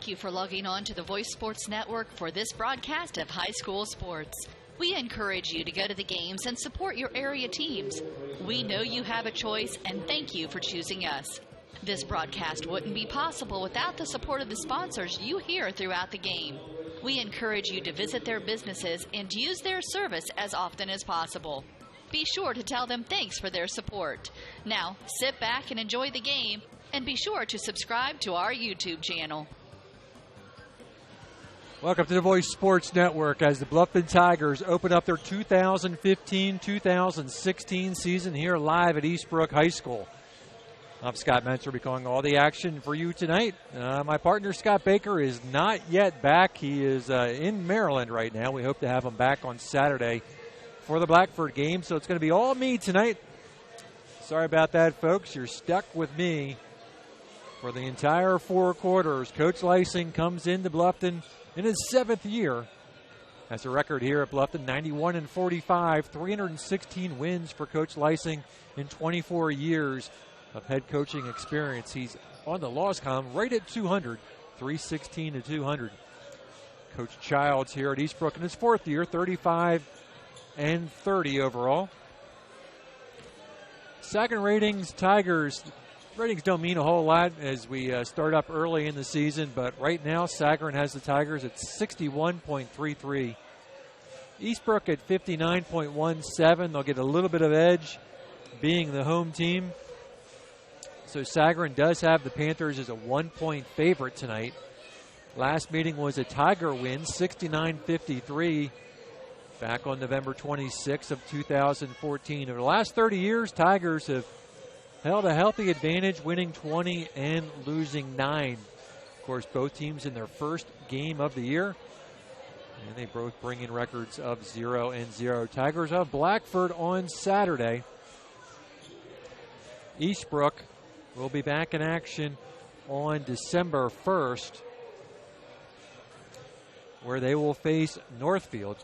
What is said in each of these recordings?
Thank you for logging on to the Voice Sports Network for this broadcast of high school sports. We encourage you to go to the games and support your area teams. We know you have a choice, and thank you for choosing us. This broadcast wouldn't be possible without the support of the sponsors you hear throughout the game. We encourage you to visit their businesses and use their service as often as possible. Be sure to tell them thanks for their support. Now, sit back and enjoy the game, and be sure to subscribe to our YouTube channel. Welcome to the Voice Sports Network as the Bluffton Tigers open up their 2015-2016 season here live at Eastbrook High School. I'm Scott Mentzer, will be calling all the action for you tonight. My partner, Scott Baker, is not yet back. He is in Maryland right now. We hope to have him back on Saturday for the Blackford game, so it's going to be all me tonight. Sorry about that, folks. You're stuck with me for the entire 4 quarters. Coach Lysing comes into Bluffton in his 7th year. That's a record here at Bluffton, 91-45, 316 wins for Coach Lysing in 24 years of head coaching experience. He's on the loss column right at 200, 316-200. Coach Childs here at Eastbrook in his 4th year, 35-30 overall. Second ratings, Tigers. Ratings don't mean a whole lot as we start up early in the season, but right now Sagarin has the Tigers at 61.33. Eastbrook at 59.17. They'll get a little bit of edge being the home team. So Sagarin does have the Panthers as a 1-point favorite tonight. Last meeting was a Tiger win, 69-53, back on November 26th of 2014. Over the last 30 years, Tigers have held a healthy advantage, winning 20 and losing 9. Of course, both teams in their first game of the year, and they both bring in records of 0-0. Tigers have Blackford on Saturday. Eastbrook will be back in action on December 1st, where they will face Northfield.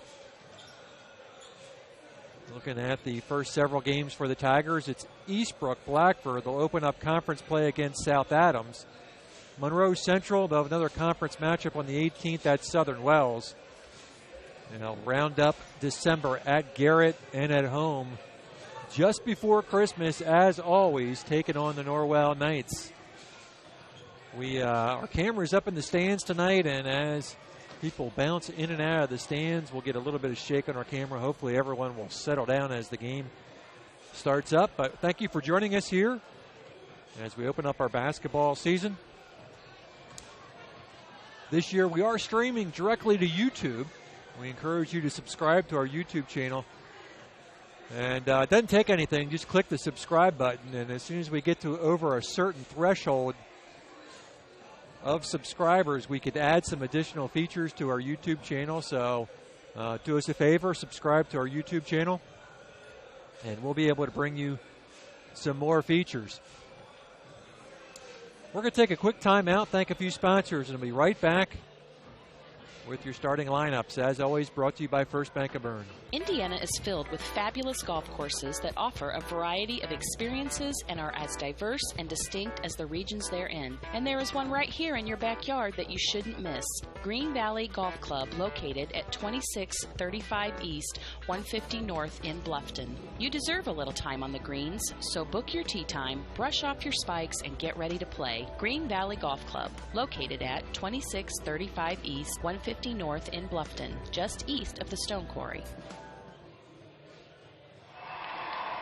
Looking at the first several games for the Tigers, it's Eastbrook, Blackford. They'll open up conference play against South Adams. Monroe Central, they'll have another conference matchup on the 18th at Southern Wells. And they'll round up December at Garrett and at home just before Christmas, as always, taking on the Norwell Knights. Our camera's up in the stands tonight, and as people bounce in and out of the stands, we'll get a little bit of shake on our camera. Hopefully everyone will settle down as the game starts up. But thank you for joining us here as we open up our basketball season. This year we are streaming directly to YouTube. We encourage you to subscribe to our YouTube channel. And it doesn't take anything. Just click the subscribe button, and as soon as we get to over a certain threshold of subscribers, we could add some additional features to our YouTube channel. So do us a favor, subscribe to our YouTube channel, and we'll be able to bring you some more features. We're going to take a quick time out, thank a few sponsors, and we'll be right back with your starting lineups. As always, brought to you by First Bank of Berne. Indiana is filled with fabulous golf courses that offer a variety of experiences and are as diverse and distinct as the regions they're in. And there is one right here in your backyard that you shouldn't miss. Green Valley Golf Club, located at 2635 East, 150 North in Bluffton. You deserve a little time on the greens, so book your tee time, brush off your spikes, and get ready to play. Green Valley Golf Club, located at 2635 East, 150 North in Bluffton, just east of the Stone Quarry.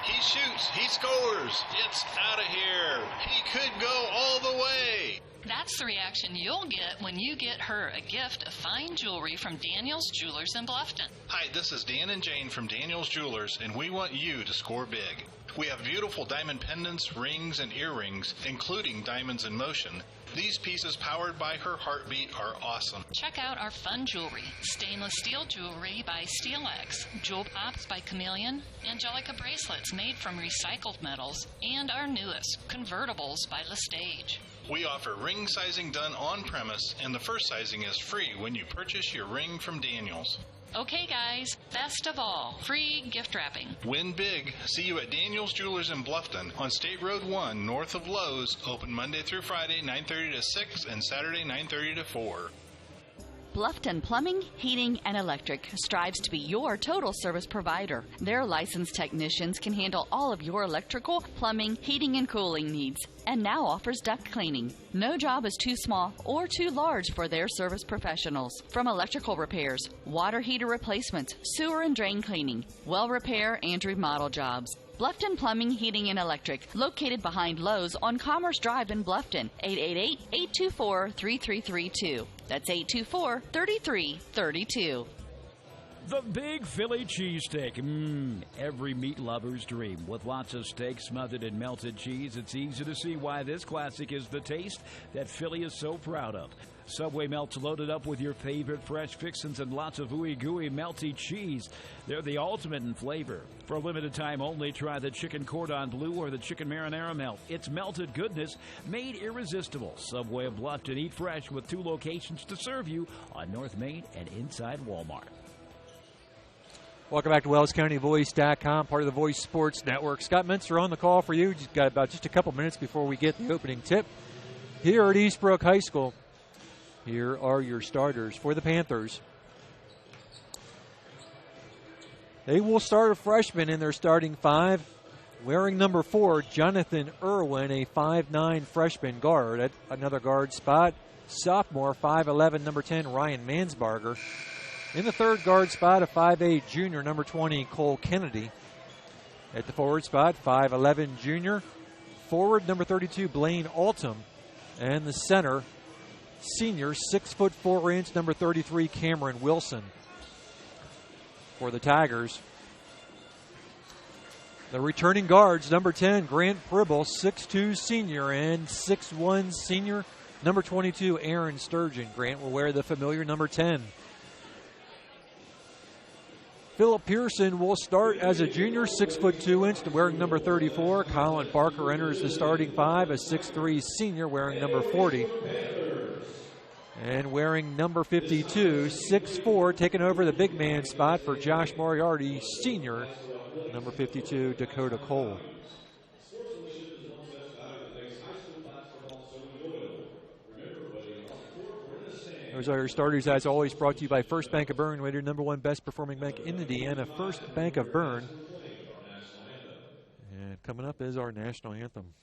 He shoots, he scores, it's out of here. He could go all the way. That's the reaction you'll get when you get her a gift of fine jewelry from Daniel's Jewelers in Bluffton. Hi, this is Dan and Jane from Daniel's Jewelers, and we want you to score big. We have beautiful diamond pendants, rings, and earrings, including diamonds in motion. These pieces, powered by her heartbeat, are awesome. Check out our fun jewelry. Stainless steel jewelry by SteelX, Jewel Pops by Chameleon, Angelica bracelets made from recycled metals, and our newest, convertibles by Lestage. We offer ring sizing done on premise, and the first sizing is free when you purchase your ring from Daniels. Okay, guys, best of all, free gift wrapping. Win big. See you at Daniels Jewelers in Bluffton on State Road 1 north of Lowe's. Open Monday through Friday, 9:30 to 6 and Saturday, 9:30 to 4. Bluffton Plumbing, Heating, and Electric strives to be your total service provider. Their licensed technicians can handle all of your electrical, plumbing, heating, and cooling needs, and now offers duct cleaning. No job is too small or too large for their service professionals. From electrical repairs, water heater replacements, sewer and drain cleaning, well repair, and remodel jobs. Bluffton Plumbing, Heating, and Electric, located behind Lowe's on Commerce Drive in Bluffton, 888-824-3332. That's 824-3332. The Big Philly Cheesesteak. Every meat lover's dream. With lots of steak smothered in melted cheese, it's easy to see why this classic is the taste that Philly is so proud of. Subway melts loaded up with your favorite fresh fixins and lots of ooey-gooey melty cheese. They're the ultimate in flavor. For a limited time only, try the chicken cordon bleu or the chicken marinara melt. It's melted goodness made irresistible. Subway of Bluffton. Eat fresh with 2 locations to serve you on North Main and inside Walmart. Welcome back to WellsCountyVoice.com, part of the Voice Sports Network. Scott Minster on the call for you. Just got about just a couple minutes before we get the opening tip here at Eastbrook High School. Here are your starters for the Panthers. They will start a freshman in their starting 5. Wearing number 4, Jonathan Irwin, a 5'9 freshman guard. At another guard spot, sophomore, 5'11, number 10, Ryan Mansbarger. In the third guard spot, a 5'8 junior, number 20, Cole Kennedy. At the forward spot, 5'11 junior, forward, number 32, Blaine Altum. And the center, senior, 6'4", number 33, Cameron Wilson. For the Tigers, the returning guards, number 10, Grant Pribble, 6'2", senior, and 6'1", senior, number 22, Aaron Sturgeon. Grant will wear the familiar number 10. Philip Pearson will start as a junior, 6'2", wearing number 34. Colin Barker enters the starting 5, a 6'3", senior, wearing number 40. And wearing number 52, 6'4", taking over the big man spot for Josh Moriarty, senior, number 52, Dakota Cole. Those are your starters, as always, brought to you by First Bank of Bern, rated number 1 best performing bank in Indiana, First Bank of Bern. And coming up is our national anthem.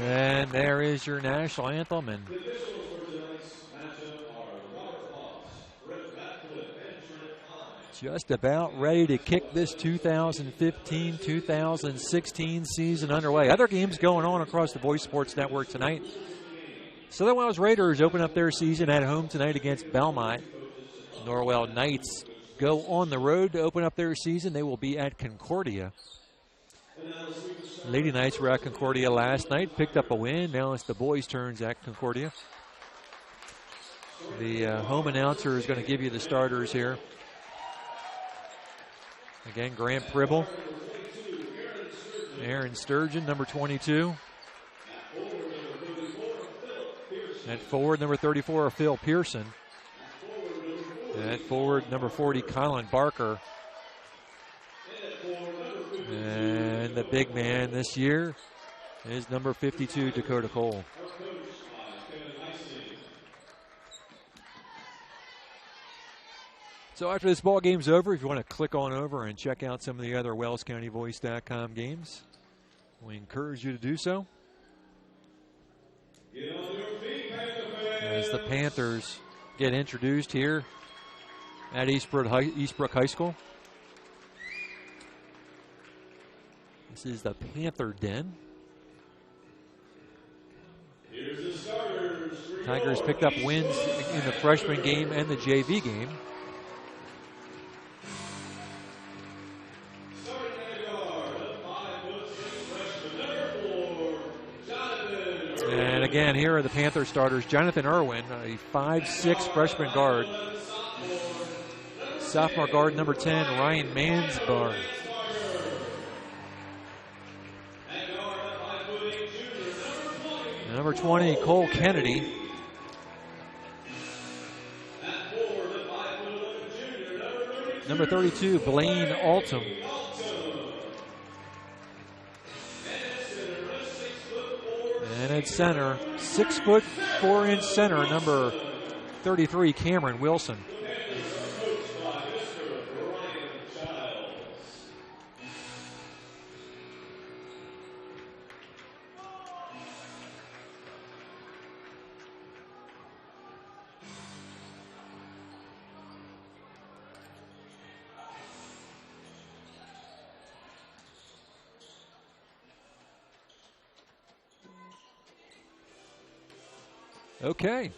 And there is your national anthem. And just about ready to kick this 2015-2016 season underway. Other games going on across the Voice Sports Network tonight. Southern Wells Raiders open up their season at home tonight against Belmont. Norwell Knights go on the road to open up their season. They will be at Concordia. Lady Knights were at Concordia last night, picked up a win. Now it's the boys' turns at Concordia. The home announcer is going to give you the starters here. Again, Grant Pribble, Aaron Sturgeon, number 22. At forward, number 34, Phil Pearson. At forward, number 40, Colin Barker. And the big man this year is number 52, Dakota Cole. So after this ball game's over, if you want to click on over and check out some of the other WellsCountyVoice.com games, we encourage you to do so. As the Panthers get introduced here at Eastbrook High School. This is the Panther Den. Tigers picked up wins in the freshman game and the JV game. And again, here are the Panther starters. Jonathan Irwin, a 5'6" freshman guard. Sophomore guard number 10, Ryan Mansbar. Number 20, Cole Kennedy. Number 32, Blaine Altum. And at center, 6'4" center, number 33, Cameron Wilson. Okay,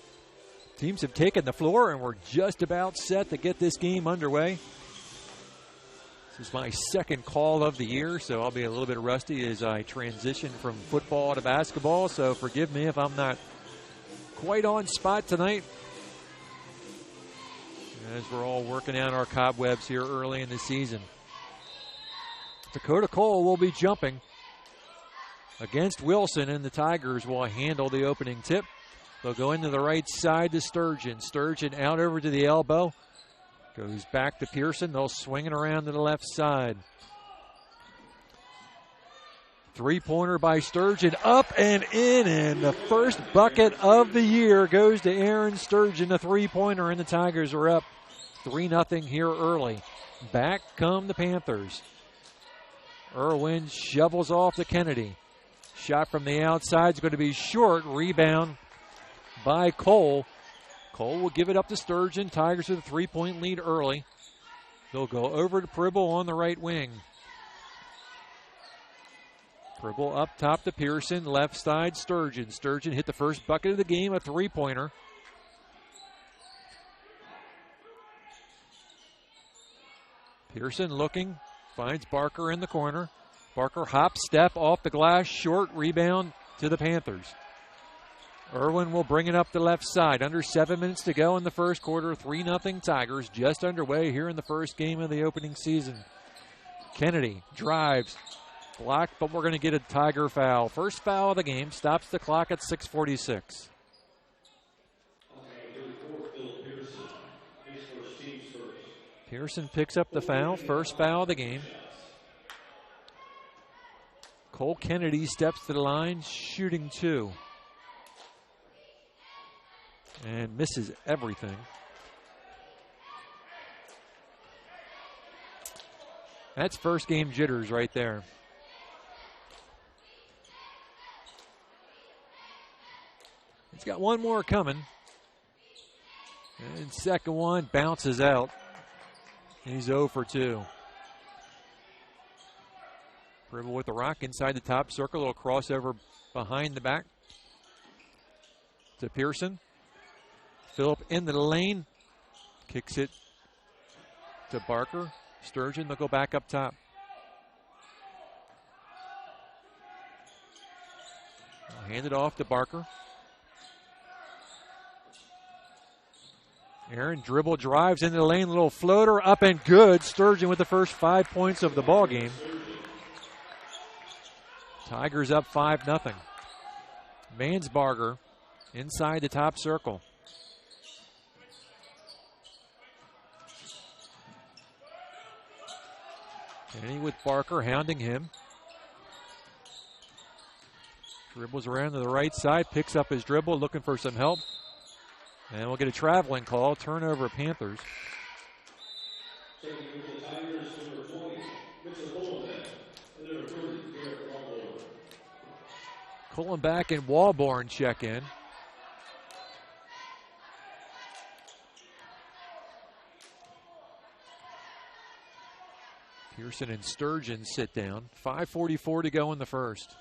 teams have taken the floor and we're just about set to get this game underway. This is my second call of the year, so I'll be a little bit rusty as I transition from football to basketball, so forgive me if I'm not quite on spot tonight, as we're all working out our cobwebs here early in the season. Dakota Cole will be jumping against Wilson, and the Tigers will handle the opening tip. They'll go into the right side to Sturgeon. Sturgeon out over to the elbow. Goes back to Pearson. They'll swing it around to the left side. Three-pointer by Sturgeon, up and in, and the first bucket of the year goes to Aaron Sturgeon, a three-pointer, and the Tigers are up 3-0 here early. Back come the Panthers. Irwin shovels off to Kennedy. Shot from the outside is going to be short. Rebound by Cole. Cole will give it up to Sturgeon. Tigers with a 3-point lead early. They'll go over to Pribble on the right wing. Pribble up top to Pearson. Left side, Sturgeon. Sturgeon hit the first bucket of the game, a three-pointer. Pearson looking, finds Barker in the corner. Barker hop, step off the glass, short rebound to the Panthers. Irwin will bring it up the left side. Under 7 minutes to go in the first quarter. 3-0 Tigers, just underway here in the first game of the opening season. Kennedy drives, blocked, but we're going to get a Tiger foul. First foul of the game, stops the clock at 6:46. Pearson picks up the foul, first foul of the game. Cole Kennedy steps to the line, shooting two. And misses everything. That's first game jitters right there. He's got one more coming. And second one bounces out. He's 0 for 2. Pribble with the rock inside the top circle. A little crossover behind the back to Pearson. Phillip into the lane. Kicks it to Barker. Sturgeon, they'll go back up top. Hand it off to Barker. Aaron dribble, drives into the lane, little floater, up and good. Sturgeon with the first 5 points of the ball game. Tigers up 5-0. Mansbarger inside the top circle. Kenny with Barker hounding him. Dribbles around to the right side, picks up his dribble, looking for some help. And we'll get a traveling call, turnover Panthers. Cullenback and Walborn check in. Pearson and Sturgeon sit down. 5:44 to go in the first.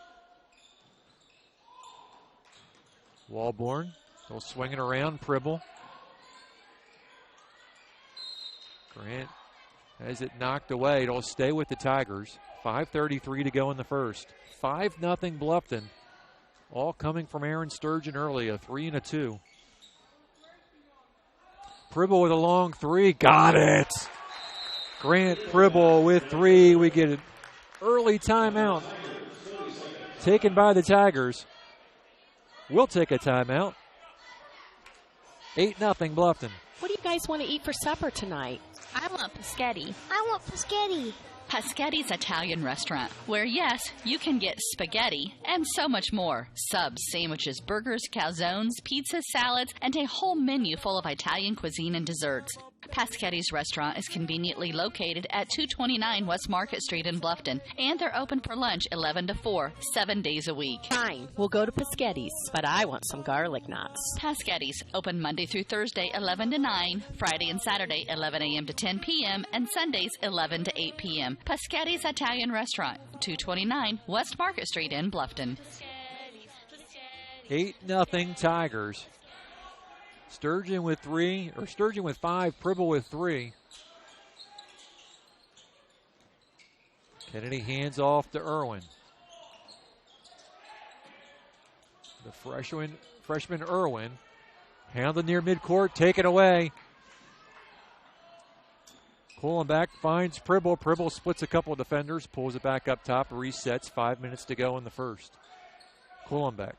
Walborn, still swinging around, Pribble. Grant has it knocked away. It'll stay with the Tigers. 5:33 to go in the first. 5-0 Bluffton. All coming from Aaron Sturgeon early, a 3 and a 2. Pribble with a long three, got it! Grant Pribble with 3. We get an early timeout taken by the Tigers. We'll take a timeout. 8-0 Bluffton. What do you guys want to eat for supper tonight? I want paschetti. I want paschetti. Paschetti's Italian restaurant, where yes, you can get spaghetti and so much more. Subs, sandwiches, burgers, calzones, pizzas, salads, and a whole menu full of Italian cuisine and desserts. Paschetti's restaurant is conveniently located at 229 West Market Street in Bluffton, and they're open for lunch 11 to 4, 7 days a week. Fine, we'll go to Paschetti's, but I want some garlic knots. Paschetti's, open Monday through Thursday 11 to 9, Friday and Saturday 11 a.m. to 10 p.m., and Sundays 11 to 8 p.m. Paschetti's Italian Restaurant, 229 West Market Street in Bluffton. 8-0 Tigers. Sturgeon with 5, Pribble with 3. Kennedy hands off to Irwin. The freshman Irwin, hounded near midcourt, taken away. Cullenback finds Pribble. Pribble splits a couple of defenders, pulls it back up top, resets. 5 minutes to go in the first. Cullenback.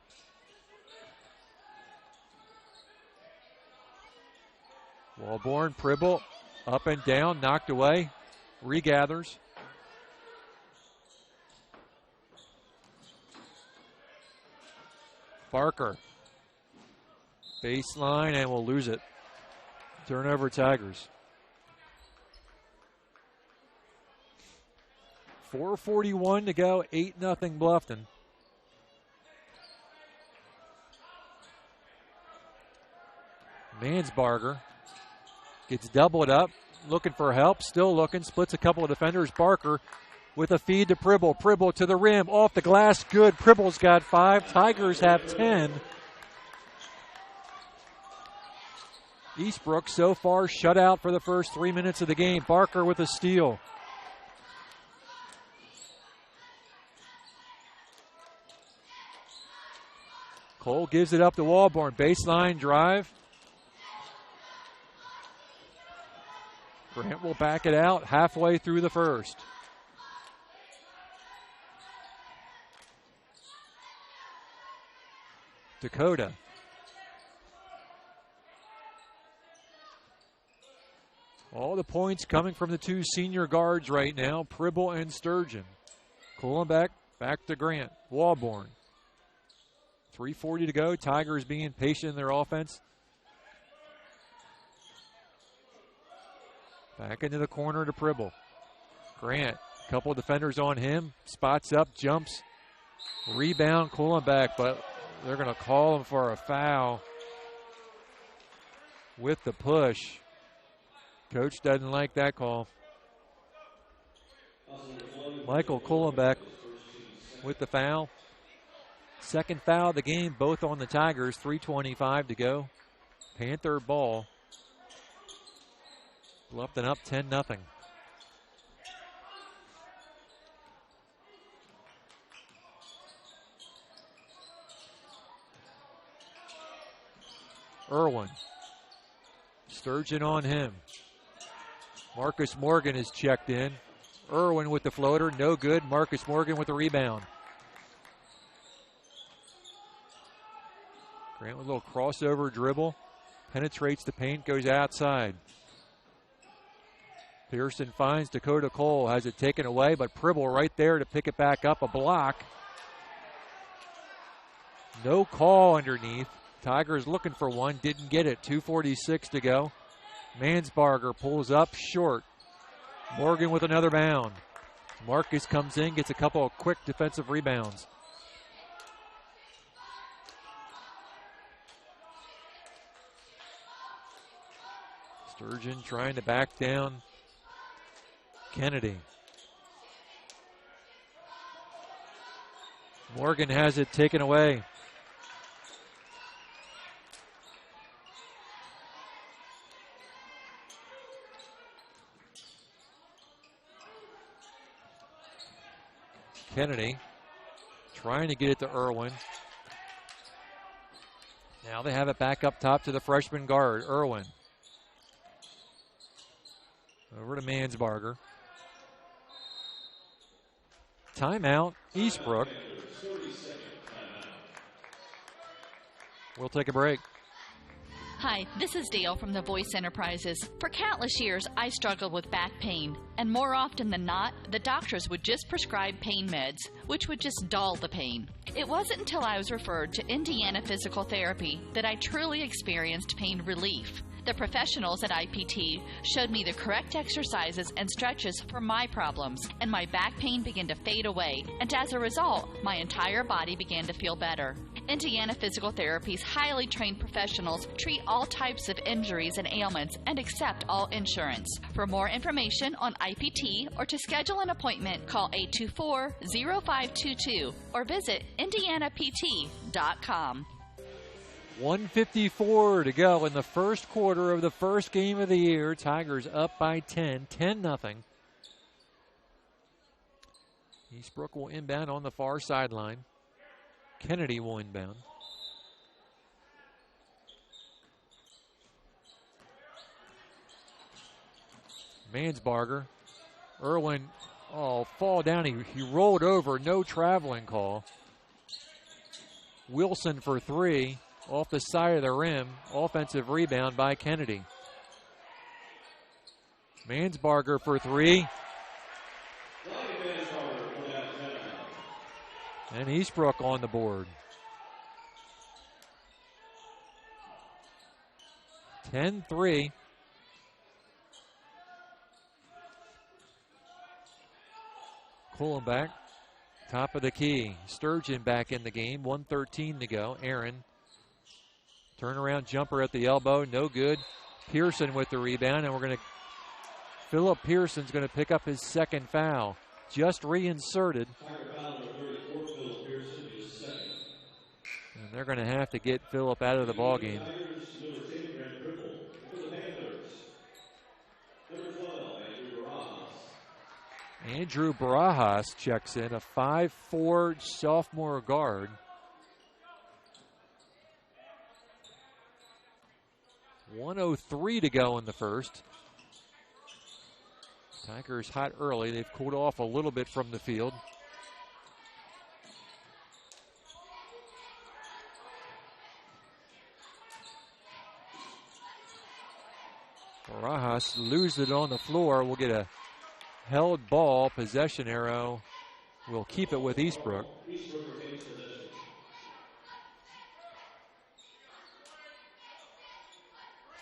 Walborn, Pribble, up and down, knocked away, regathers. Barker, baseline, and will lose it. Turnover Tigers. 4:41 to go, 8-0 Bluffton. Mansbarger gets doubled up, looking for help, still looking, splits a couple of defenders. Barker with a feed to Pribble. Pribble to the rim, off the glass, good. Pribble's got 5. Tigers have 10. Eastbrook so far shut out for the first 3 minutes of the game. Barker with a steal. Cole gives it up to Walborn. Baseline drive. Grant will back it out halfway through the first. Dakota. All the points coming from the 2 senior guards right now, Pribble and Sturgeon. Cullenback back to Grant. Walborn. 3:40 to go. Tigers being patient in their offense. Back into the corner to Pribble. Grant, a couple of defenders on him. Spots up, jumps. Rebound, Cullenback, but they're going to call him for a foul with the push. Coach doesn't like that call. Michael Cullenback with the foul. Second foul of the game, both on the Tigers. 3:25 to go. Panther ball. Bluffton up 10-0. Irwin. Sturgeon on him. Marcus Morgan is checked in. Irwin with the floater, no good. Marcus Morgan with the rebound. Grant with a little crossover dribble. Penetrates the paint, goes outside. Pearson finds Dakota Cole, has it taken away, but Pribble right there to pick it back up, a block. No call underneath. Tigers looking for one, didn't get it. 2:46 to go. Mansbarger pulls up short. Morgan with another bound. Marcus comes in, gets a couple of quick defensive rebounds. Sturgeon trying to back down Kennedy. Morgan has it taken away. Kennedy trying to get it to Irwin. Now they have it back up top to the freshman guard, Irwin. Over to Mansbarger. Timeout, Eastbrook. We'll take a break. Hi, this is Dale from the Voice Enterprises. For countless years, I struggled with back pain, and more often than not, the doctors would just prescribe pain meds, which would just dull the pain. It wasn't until I was referred to Indiana Physical Therapy that I truly experienced pain relief. The professionals at IPT showed me the correct exercises and stretches for my problems, and my back pain began to fade away, and as a result, my entire body began to feel better. Indiana Physical Therapy's highly trained professionals treat all types of injuries and ailments and accept all insurance. For more information on IPT or to schedule an appointment, call 824-0522 or visit indianapt.com. 1:54 to go in the first quarter of the first game of the year. Tigers up by 10-0. Eastbrook will inbound on the far sideline. Kennedy will inbound. Mansbarger. Irwin, fall down. He rolled over, no traveling call. Wilson for three. Off the side of the rim, offensive rebound by Kennedy. Mansbarger for three. And Eastbrook on the board. 10-3. Pulling back, top of the key. Sturgeon back in the game, 1:13 to go. Aaron. Turnaround jumper at the elbow, no good. Pearson with the rebound, and Philip Pearson's going to pick up his second foul. Just reinserted. And they're going to have to get Philip out of the ballgame. Andrew Barajas checks in, a 5'4" sophomore guard. 1:03 to go in the first. Tigers hot early. They've cooled off a little bit from the field. Barajas loses it on the floor. We'll get a held ball. Possession arrow. We'll keep it with Eastbrook.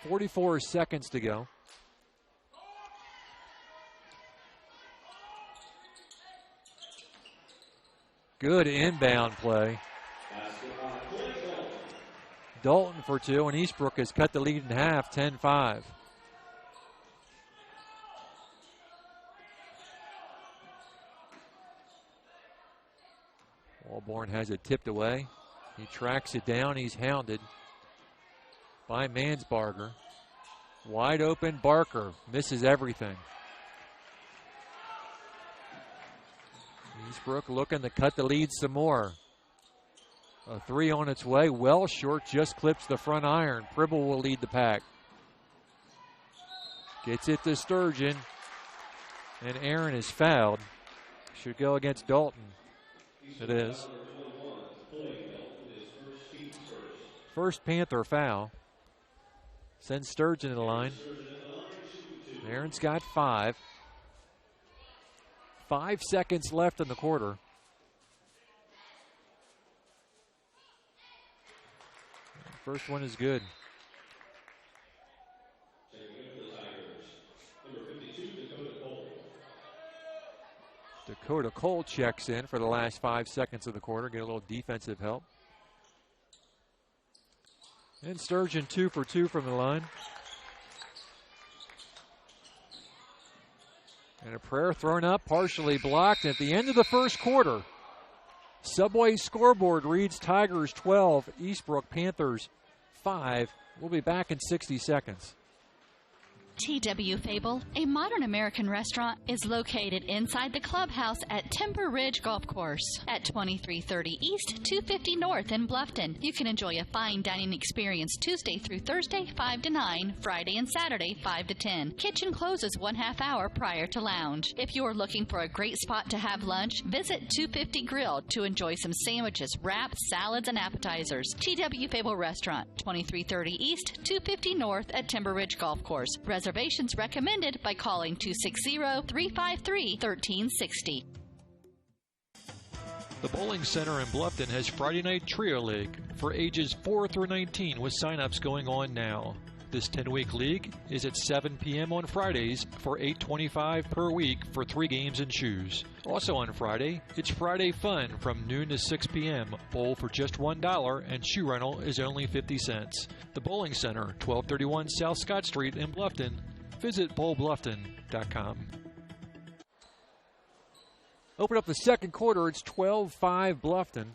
44 seconds to go. Good inbound play. Dalton for two, and Eastbrook has cut the lead in half, 10-5. Walborn has it tipped away. He tracks it down. He's hounded by Mansbarger. Wide open Barker. Misses everything. Eastbrook looking to cut the lead some more. A three on its way. Well short. Just clips the front iron. Pribble will lead the pack. Gets it to Sturgeon. And Aaron is fouled. Should go against Dalton. It is. First Panther foul. Sends Sturgeon to the line. Aaron's got 5. 5 seconds left in the quarter. First one is good. Dakota Cole checks in for the last 5 seconds of the quarter. Get a little defensive help. And Sturgeon 2 for 2 from the line. And a prayer thrown up, partially blocked. At the end of the first quarter, Subway scoreboard reads Tigers 12, Eastbrook Panthers 5. We'll be back in 60 seconds. T.W. Fable, a modern American restaurant, is located inside the clubhouse at Timber Ridge Golf Course at 2330 East, 250 North in Bluffton. You can enjoy a fine dining experience Tuesday through Thursday, 5 to 9, Friday and Saturday, 5 to 10. Kitchen closes 1/2 hour prior to lounge. If you're looking for a great spot to have lunch, visit 250 Grill to enjoy some sandwiches, wraps, salads, and appetizers. T.W. Fable Restaurant, 2330 East, 250 North at Timber Ridge Golf Course. Reservations recommended by calling 260-353-1360. The Bowling Center in Bluffton has Friday Night Trio League for ages 4 through 19 with sign-ups going on now. This 10-week league is at 7 p.m. on Fridays for $8.25 per week for 3 games and shoes. Also on Friday, it's Friday Fun from noon to 6 p.m. Bowl for just $1 and shoe rental is only 50 cents. The Bowling Center, 1231 South Scott Street in Bluffton. Visit bowlbluffton.com. Open up the second quarter. It's 12-5 Bluffton.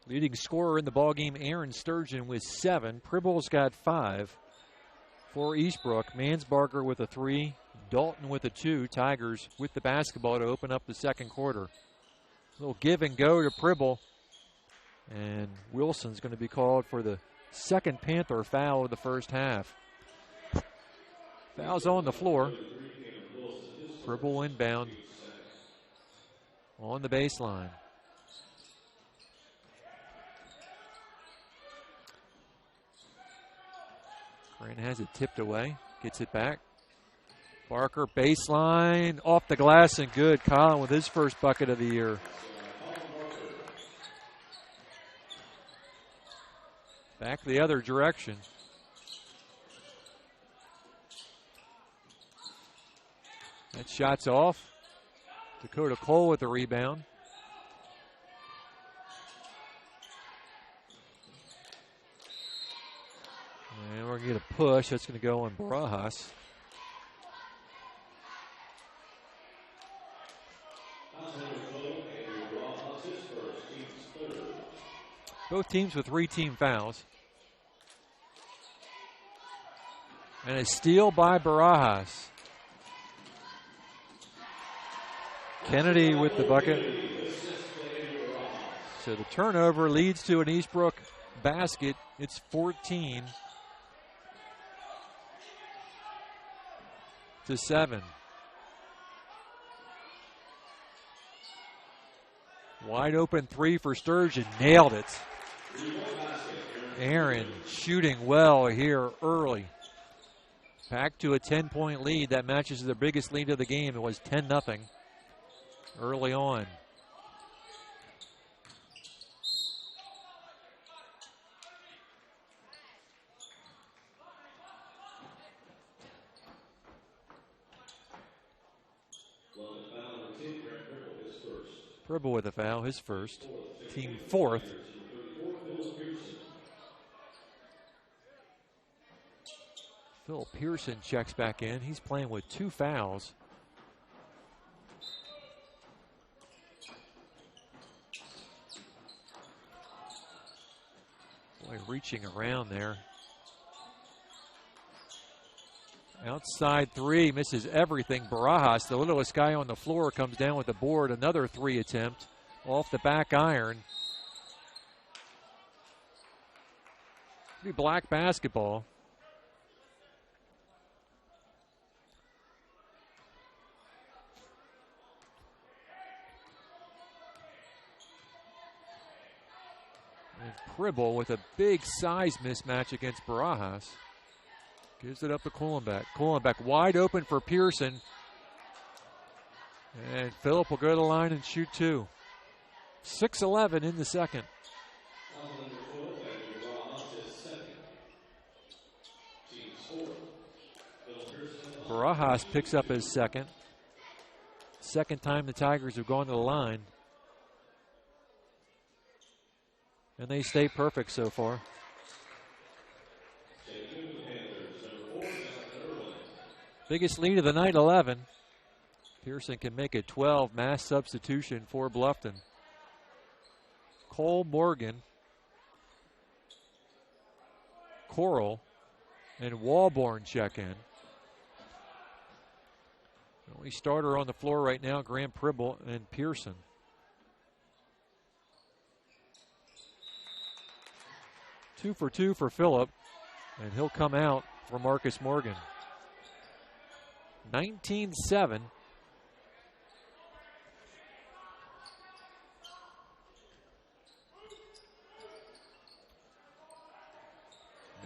Leading scorer in the ballgame, Aaron Sturgeon with 7. Pribble's got 5 for Eastbrook. Mansbarger with a 3. Dalton with a 2. Tigers with the basketball to open up the second quarter. A little give and go to Pribble. And Wilson's going to be called for the second Panther foul of the first half. Foul's on the floor. Pribble inbound on the baseline. Grant has it tipped away. Gets it back. Barker baseline off the glass and good. Colin with his first bucket of the year. Back the other direction. That shot's off. Dakota Cole with the rebound. And we're going to get a push. That's going to go on Barajas. Both teams with 3 team fouls. And a steal by Barajas. Kennedy with the bucket. So the turnover leads to an Eastbrook basket. It's 14-7. Wide open 3 for Sturgeon. Nailed it. Aaron shooting well here early. Back to a 10-point lead. That matches the biggest lead of the game. It was 10-0 early on. Pribble with a foul, his first. Team 4th. Phil Pearson checks back in. He's playing with 2 fouls. Boy, reaching around there. Outside three, misses everything. Barajas, the littlest guy on the floor, comes down with the board. Another three attempt off the back iron. Be black basketball. And Pribble with a big size mismatch against Barajas. Gives it up to Kuhlenbeck. Kuhlenbeck wide open for Pearson. And Phillip will go to the line and shoot two. 6-11 in the second. Barajas picks up his second. Second time the Tigers have gone to the line. And they stay perfect so far. Biggest lead of the night, 11. Pearson can make it 12. Mass substitution for Bluffton. Cole, Morgan, Coral, and Walborn check in. The only starter on the floor right now, Graham Pribble and Pearson. Two for two for Phillip, and he'll come out for Marcus Morgan. 19-7.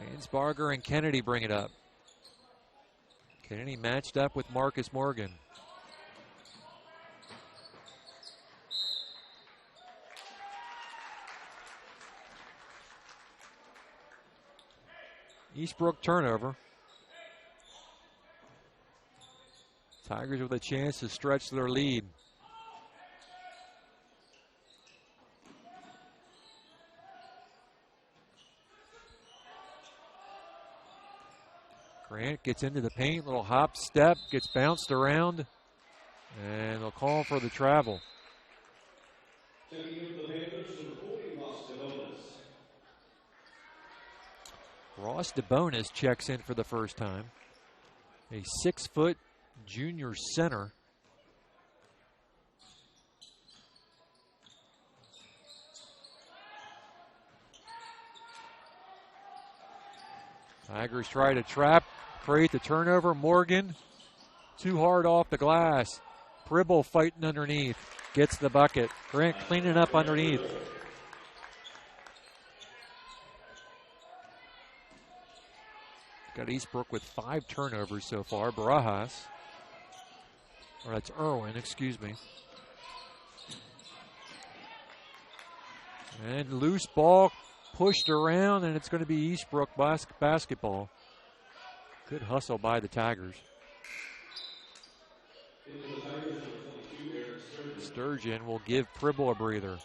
Mansbarger and Kennedy bring it up. Kennedy matched up with Marcus Morgan. Eastbrook turnover. Tigers with a chance to stretch their lead. Grant gets into the paint, little hop step, gets bounced around, and they'll call for the travel. Ross DeBonis checks in for the first time. A 6-foot junior center. Tigers try to trap, create the turnover. Morgan, too hard off the glass. Pribble fighting underneath, gets the bucket. Grant cleaning up underneath. Got Eastbrook with 5 turnovers so far. Barajas, or that's Irwin, excuse me. And loose ball pushed around, and it's going to be Eastbrook basketball. Good hustle by the Tigers. Sturgeon will give Pribble a breather.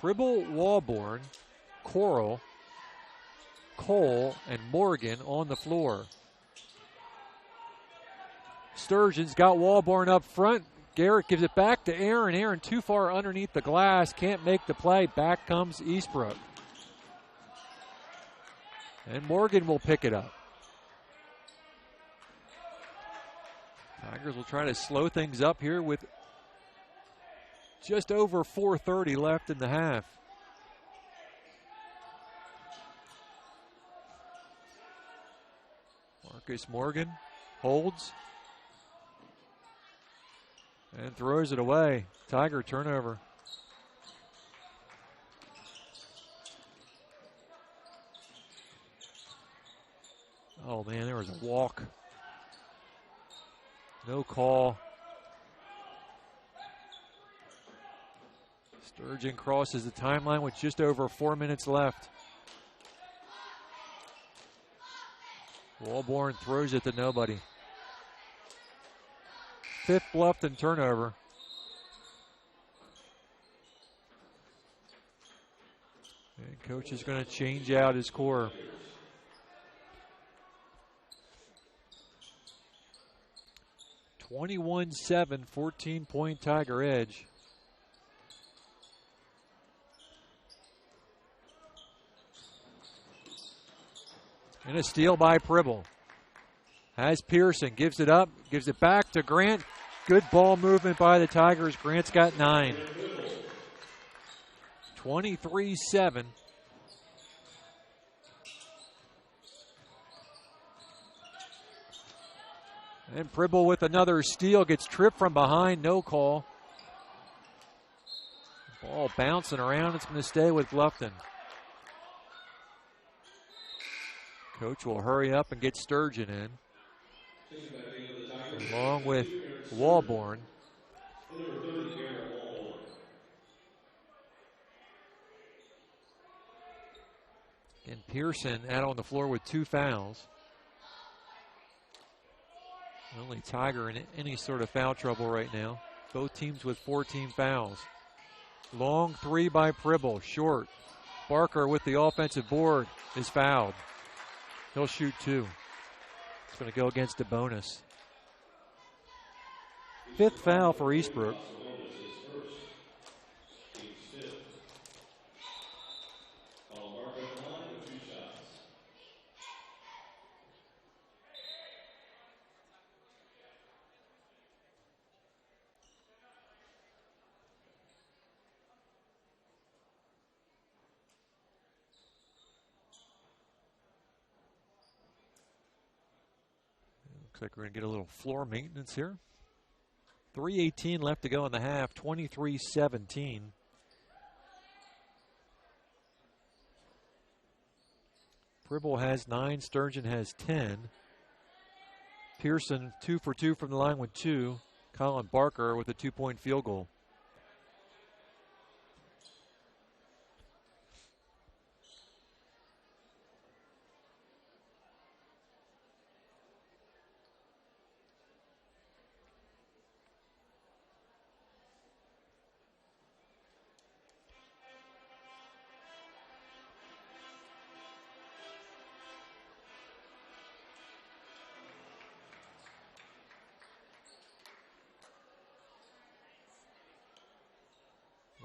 Pribble, Walborn, Coral, Cole, and Morgan on the floor. Sturgeon's got Walborn up front. Garrett gives it back to Aaron. Aaron too far underneath the glass. Can't make the play. Back comes Eastbrook. And Morgan will pick it up. Tigers will try to slow things up here with just over 4:30 left in the half. Marcus Morgan holds and throws it away. Tiger turnover. Oh man, there was a walk. No call. Sturgeon crosses the timeline with just over 4 minutes left. Walborn throws it to nobody. 5th Bluffton turnover. And coach is going to change out his core. (21-7), 14-point Tiger edge. And a steal by Pribble. Has Pearson, gives it up, gives it back to Grant. Good ball movement by the Tigers. Grant's got 9. 23-7. And Pribble with another steal, gets tripped from behind, no call. Ball bouncing around, it's going to stay with Bluffton. Coach will hurry up and get Sturgeon in, along with Walborn. And Pearson out on the floor with 2 fouls. Only Tiger in any sort of foul trouble right now. Both teams with 14 fouls. Long 3 by Pribble, short. Barker with the offensive board is fouled. He'll shoot 2. It's going to go against the bonus. 5th foul for Eastbrook. Looks like we're going to get a little floor maintenance here. 3:18 left to go in the half, 23-17. Pribble has 9, Sturgeon has 10. Pearson 2 for 2 from the line with 2. Colin Barker with a 2-point field goal.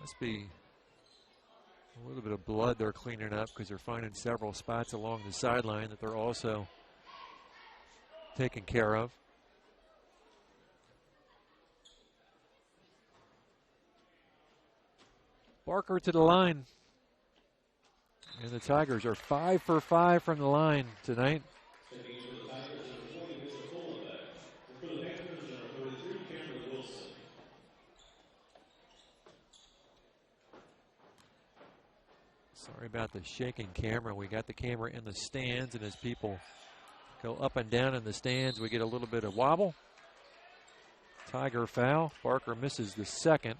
Must be a little bit of blood they're cleaning up because they're finding several spots along the sideline that they're also taking care of. Barker to the line. And the Tigers are 5 for 5 from the line tonight. Sorry about the shaking camera. We got the camera in the stands, and as people go up and down in the stands, we get a little bit of wobble. Tiger foul. Barker misses the second.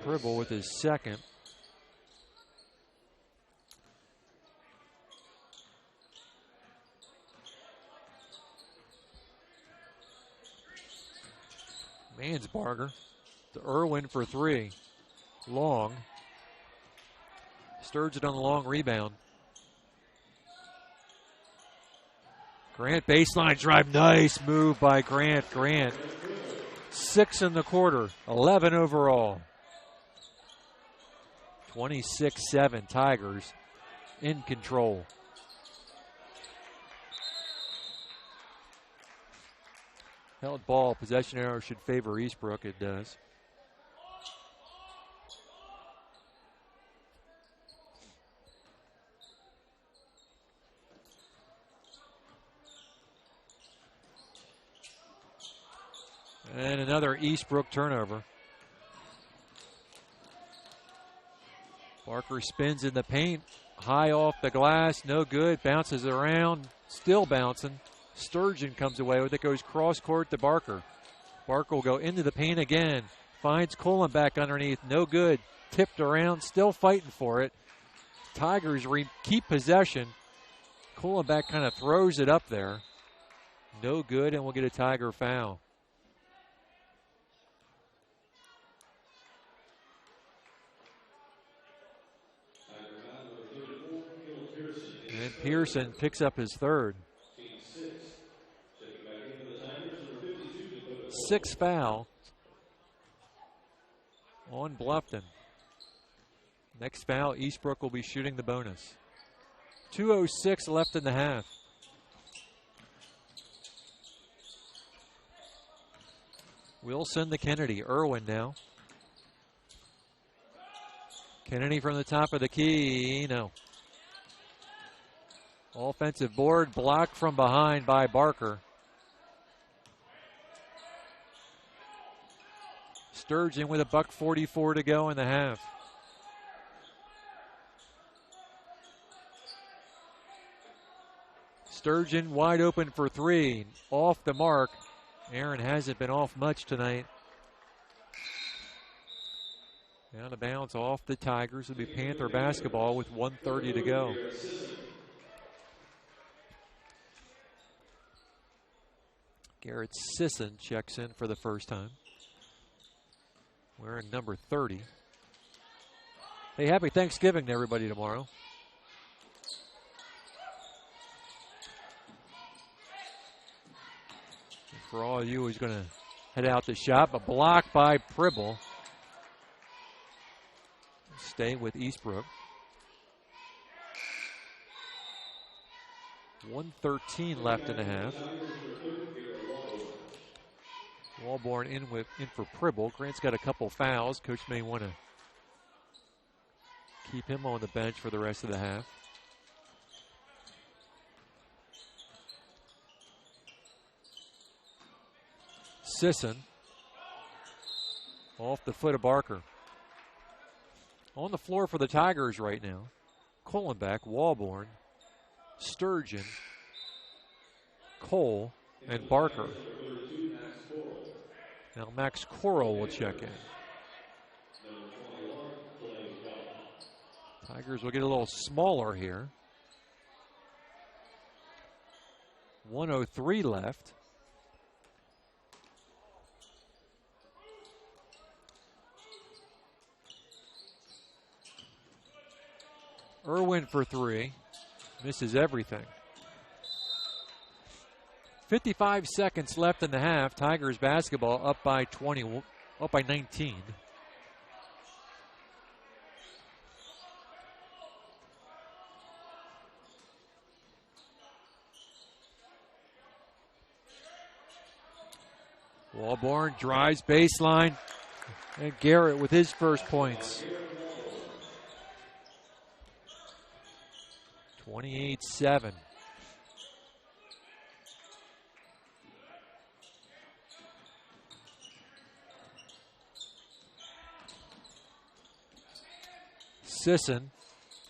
Pribble with his second. Mansbarger to Irwin for 3. Long. Sturgeon on the long rebound. Grant baseline drive. Nice move by Grant. Grant 6 in the quarter. 11 overall. 26-7 Tigers in control. Held ball, possession arrow should favor Eastbrook. It does. And another Eastbrook turnover. Barker spins in the paint, high off the glass, no good, bounces around, still bouncing. Sturgeon comes away with it, goes cross court to Barker. Barker will go into the paint again, finds Cullen back underneath, no good, tipped around, still fighting for it. Tigers keep possession. Cullen back kind of throws it up there. No good, and we'll get a Tiger foul. And Pearson picks up his third. 6th foul on Bluffton. Next foul, Eastbrook will be shooting the bonus. 2:06 left in the half. Wilson to Kennedy. Irwin now. Kennedy from the top of the key. No. Offensive board blocked from behind by Barker. Sturgeon with $1:44 to go in the half. Sturgeon wide open for three. Off the mark. Aaron hasn't been off much tonight. Out of bounds off the Tigers. It'll be Panther basketball with 1:30 to go. Garrett Sisson checks in for the first time. Wearing number 30. Hey, happy Thanksgiving to everybody tomorrow. And for all of you who's going to head out to shop, a block by Pribble. Stay with Eastbrook. 1:13 left in the half. Walborn in for Pribble. Grant's got a couple fouls. Coach may want to keep him on the bench for the rest of the half. Sisson off the foot of Barker. On the floor for the Tigers right now. Kohlenbeck, Walborn, Sturgeon, Cole, and Barker. Now Max Coral will check in. Tigers will get a little smaller here. 1:03 left. Irwin for three. Misses everything. 55 seconds left in the half. Tigers basketball up by 20, up by 19. Walborn drives baseline. And Garrett with his first points. 28-7. Sisson,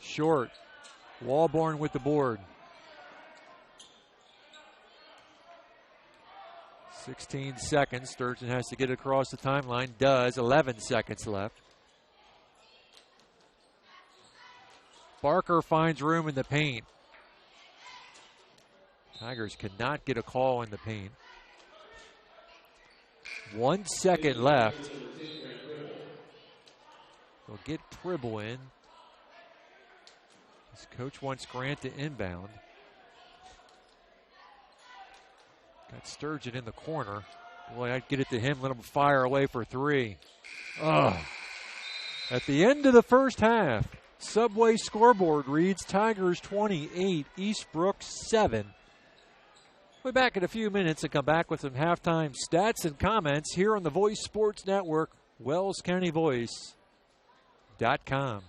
short. Walborn with the board. 16 seconds. Sturgeon has to get across the timeline. Does. 11 seconds left. Barker finds room in the paint. Tigers could not get a call in the paint. 1 second left. They'll get Pribble in. His coach wants Grant to inbound. Got Sturgeon in the corner. Boy, I'd get it to him, let him fire away for three. Oh. At the end of the first half, Subway scoreboard reads Tigers 28, Eastbrook 7. We'll be back in a few minutes and come back with some halftime stats and comments here on the Voice Sports Network, WellsCountyVoice.com.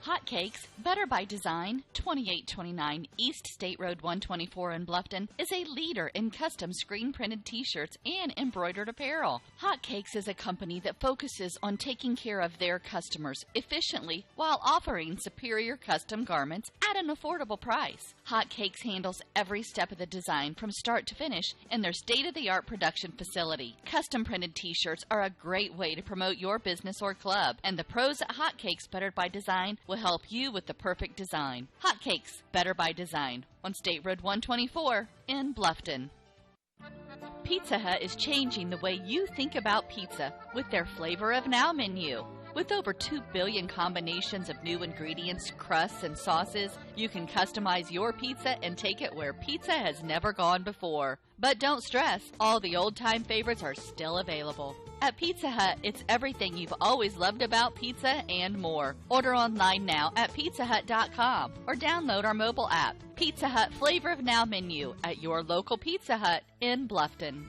Hotcakes, Better by Design, 2829 East State Road 124 in Bluffton, is a leader in custom screen-printed t-shirts and embroidered apparel. Hotcakes is a company that focuses on taking care of their customers efficiently while offering superior custom garments at an affordable price. Hotcakes handles every step of the design from start to finish in their state-of-the-art production facility. Custom-printed t-shirts are a great way to promote your business or club, and the pros at Hotcakes, Better by Design will help you with the perfect design. Hotcakes, Better by Design, on State Road 124 in Bluffton. Pizza Hut is changing the way you think about pizza with their Flavor of Now menu. With over 2 billion combinations of new ingredients, crusts, and sauces, you can customize your pizza and take it where pizza has never gone before. But don't stress, all the old-time favorites are still available. At Pizza Hut, it's everything you've always loved about pizza and more. Order online now at pizzahut.com or download our mobile app. Pizza Hut Flavor of Now menu at your local Pizza Hut in Bluffton.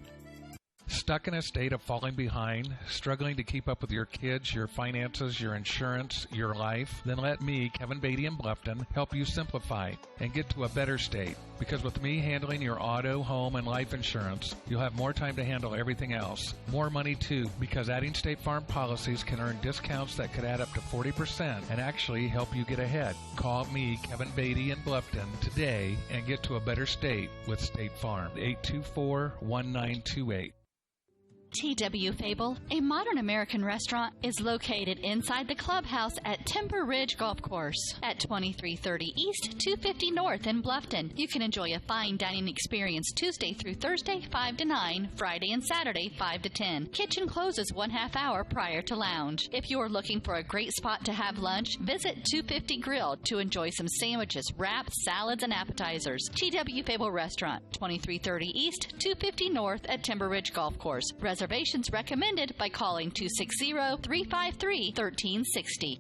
Stuck in a state of falling behind, struggling to keep up with your kids, your finances, your insurance, your life? Then let me, Kevin Beatty in Bluffton, help you simplify and get to a better state. Because with me handling your auto, home, and life insurance, you'll have more time to handle everything else. More money too, because adding State Farm policies can earn discounts that could add up to 40% and actually help you get ahead. Call me, Kevin Beatty in Bluffton, today and get to a better state with State Farm. 824-1928. T.W. Fable, a modern American restaurant, is located inside the clubhouse at Timber Ridge Golf Course at 2330 East, 250 North in Bluffton. You can enjoy a fine dining experience Tuesday through Thursday, 5 to 9, Friday and Saturday, 5 to 10. Kitchen closes 1/2 hour prior to lounge. If you're looking for a great spot to have lunch, visit 250 Grill to enjoy some sandwiches, wraps, salads, and appetizers. T.W. Fable Restaurant, 2330 East, 250 North at Timber Ridge Golf Course. Reservations recommended by calling 260-353-1360.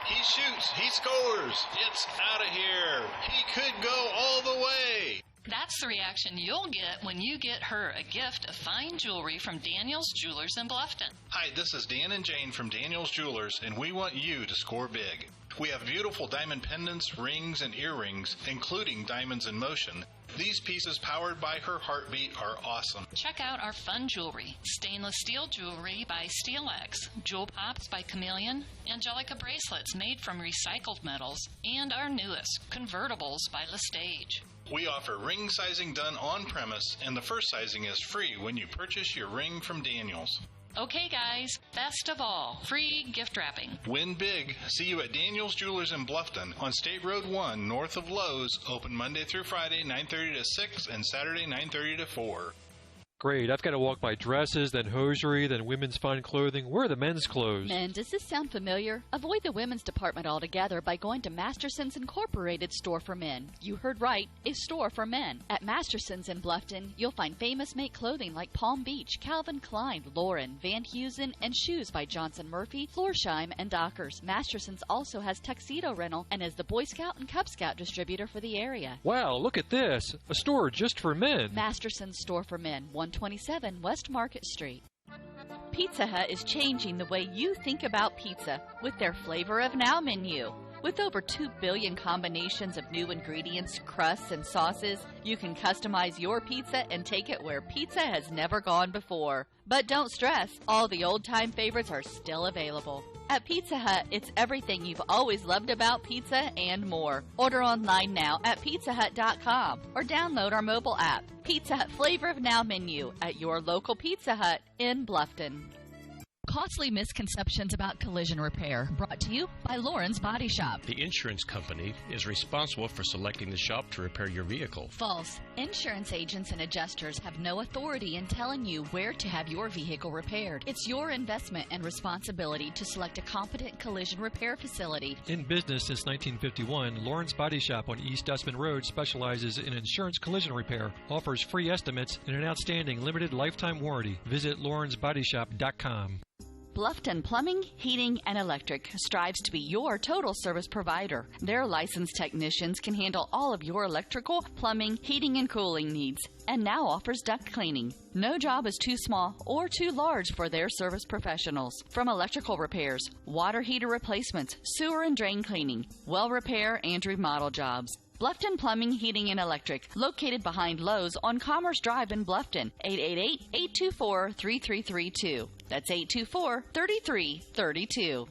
He shoots, he scores, it's out of here. He could go all the way. That's the reaction you'll get when you get her a gift of fine jewelry from Daniel's Jewelers in Bluffton. Hi, this is Dan and Jane from Daniel's Jewelers, and we want you to score big. We have beautiful diamond pendants, rings, and earrings, including diamonds in motion. These pieces, powered by her heartbeat, are awesome. Check out our fun jewelry. Stainless steel jewelry by SteelX, Jewel Pops by Chameleon, Angelica bracelets made from recycled metals, and our newest, convertibles by Lestage. We offer ring sizing done on premise, and the first sizing is free when you purchase your ring from Daniel's. Okay, guys, best of all, free gift wrapping. Win big. See you at Daniel's Jewelers in Bluffton on State Road 1, north of Lowe's. Open Monday through Friday, 9:30 to 6, and Saturday, 9:30 to 4. Great. I've got to walk by dresses, then hosiery, then women's fine clothing. Where are the men's clothes? Men, does this sound familiar? Avoid the women's department altogether by going to Masterson's Incorporated Store for Men. You heard right, a store for men. At Masterson's in Bluffton, you'll find famous make clothing like Palm Beach, Calvin Klein, Lauren, Van Heusen, and shoes by Johnson Murphy, Florsheim, and Dockers. Masterson's also has tuxedo rental and is the Boy Scout and Cub Scout distributor for the area. Wow, look at this. A store just for men. Masterson's Store for Men, 127 West Market Street. Pizza Hut is changing the way you think about pizza with their Flavor of Now menu. With over 2 billion combinations of new ingredients, crusts, and sauces, you can customize your pizza and take it where pizza has never gone before. But don't stress, all the old-time favorites are still available. At Pizza Hut, it's everything you've always loved about pizza and more. Order online now at pizzahut.com or download our mobile app. Pizza Hut Flavor of Now menu at your local Pizza Hut in Bluffton. Costly misconceptions about collision repair, brought to you by Lauren's Body Shop. The insurance company is responsible for selecting the shop to repair your vehicle. False. Insurance agents and adjusters have no authority in telling you where to have your vehicle repaired. It's your investment and responsibility to select a competent collision repair facility. In business since 1951, Lauren's Body Shop on East Dustman Road specializes in insurance collision repair, offers free estimates, and an outstanding limited lifetime warranty. Visit laurensbodyshop.com. Bluffton Plumbing, Heating, and Electric strives to be your total service provider. Their licensed technicians can handle all of your electrical, plumbing, heating, and cooling needs, and now offers duct cleaning. No job is too small or too large for their service professionals. From electrical repairs, water heater replacements, sewer and drain cleaning, well repair, and remodel jobs. Bluffton Plumbing, Heating, and Electric, located behind Lowe's on Commerce Drive in Bluffton, 888-824-3332. That's 824-3332.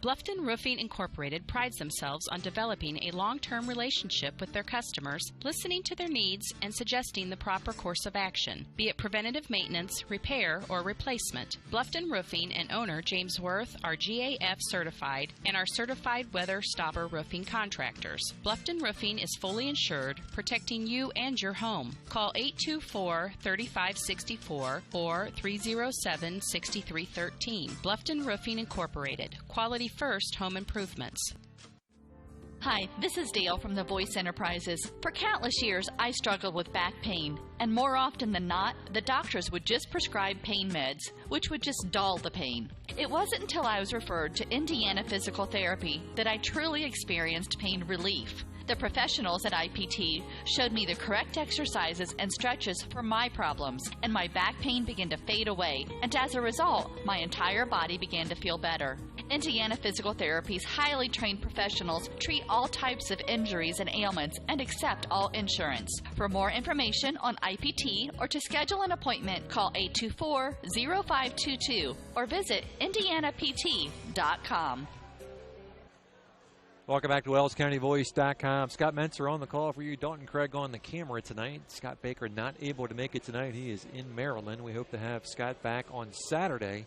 Bluffton Roofing Incorporated prides themselves on developing a long-term relationship with their customers, listening to their needs and suggesting the proper course of action, be it preventative maintenance, repair, or replacement. Bluffton Roofing and owner James Worth are GAF certified and are certified weather stopper roofing contractors. Bluffton Roofing is fully insured, protecting you and your home. Call 824-3564 or 307-6313. Bluffton Roofing Incorporated. Quality first home improvements. Hi, this is Dale from the Voice Enterprises. For countless years, I struggled with back pain, and more often than not, the doctors would just prescribe pain meds, which would just dull the pain. It wasn't until I was referred to Indiana Physical Therapy that I truly experienced pain relief. The professionals at IPT showed me the correct exercises and stretches for my problems, and my back pain began to fade away, and as a result, my entire body began to feel better. Indiana Physical Therapy's highly trained professionals treat all types of injuries and ailments and accept all insurance. For more information on IPT or to schedule an appointment, call 824-0522 or visit indianapt.com. Welcome back to WellsCountyVoice.com. Scott Mentzer on the call for you. Dalton Craig on the camera tonight. Scott Baker not able to make it tonight. He is in Maryland. We hope to have Scott back on Saturday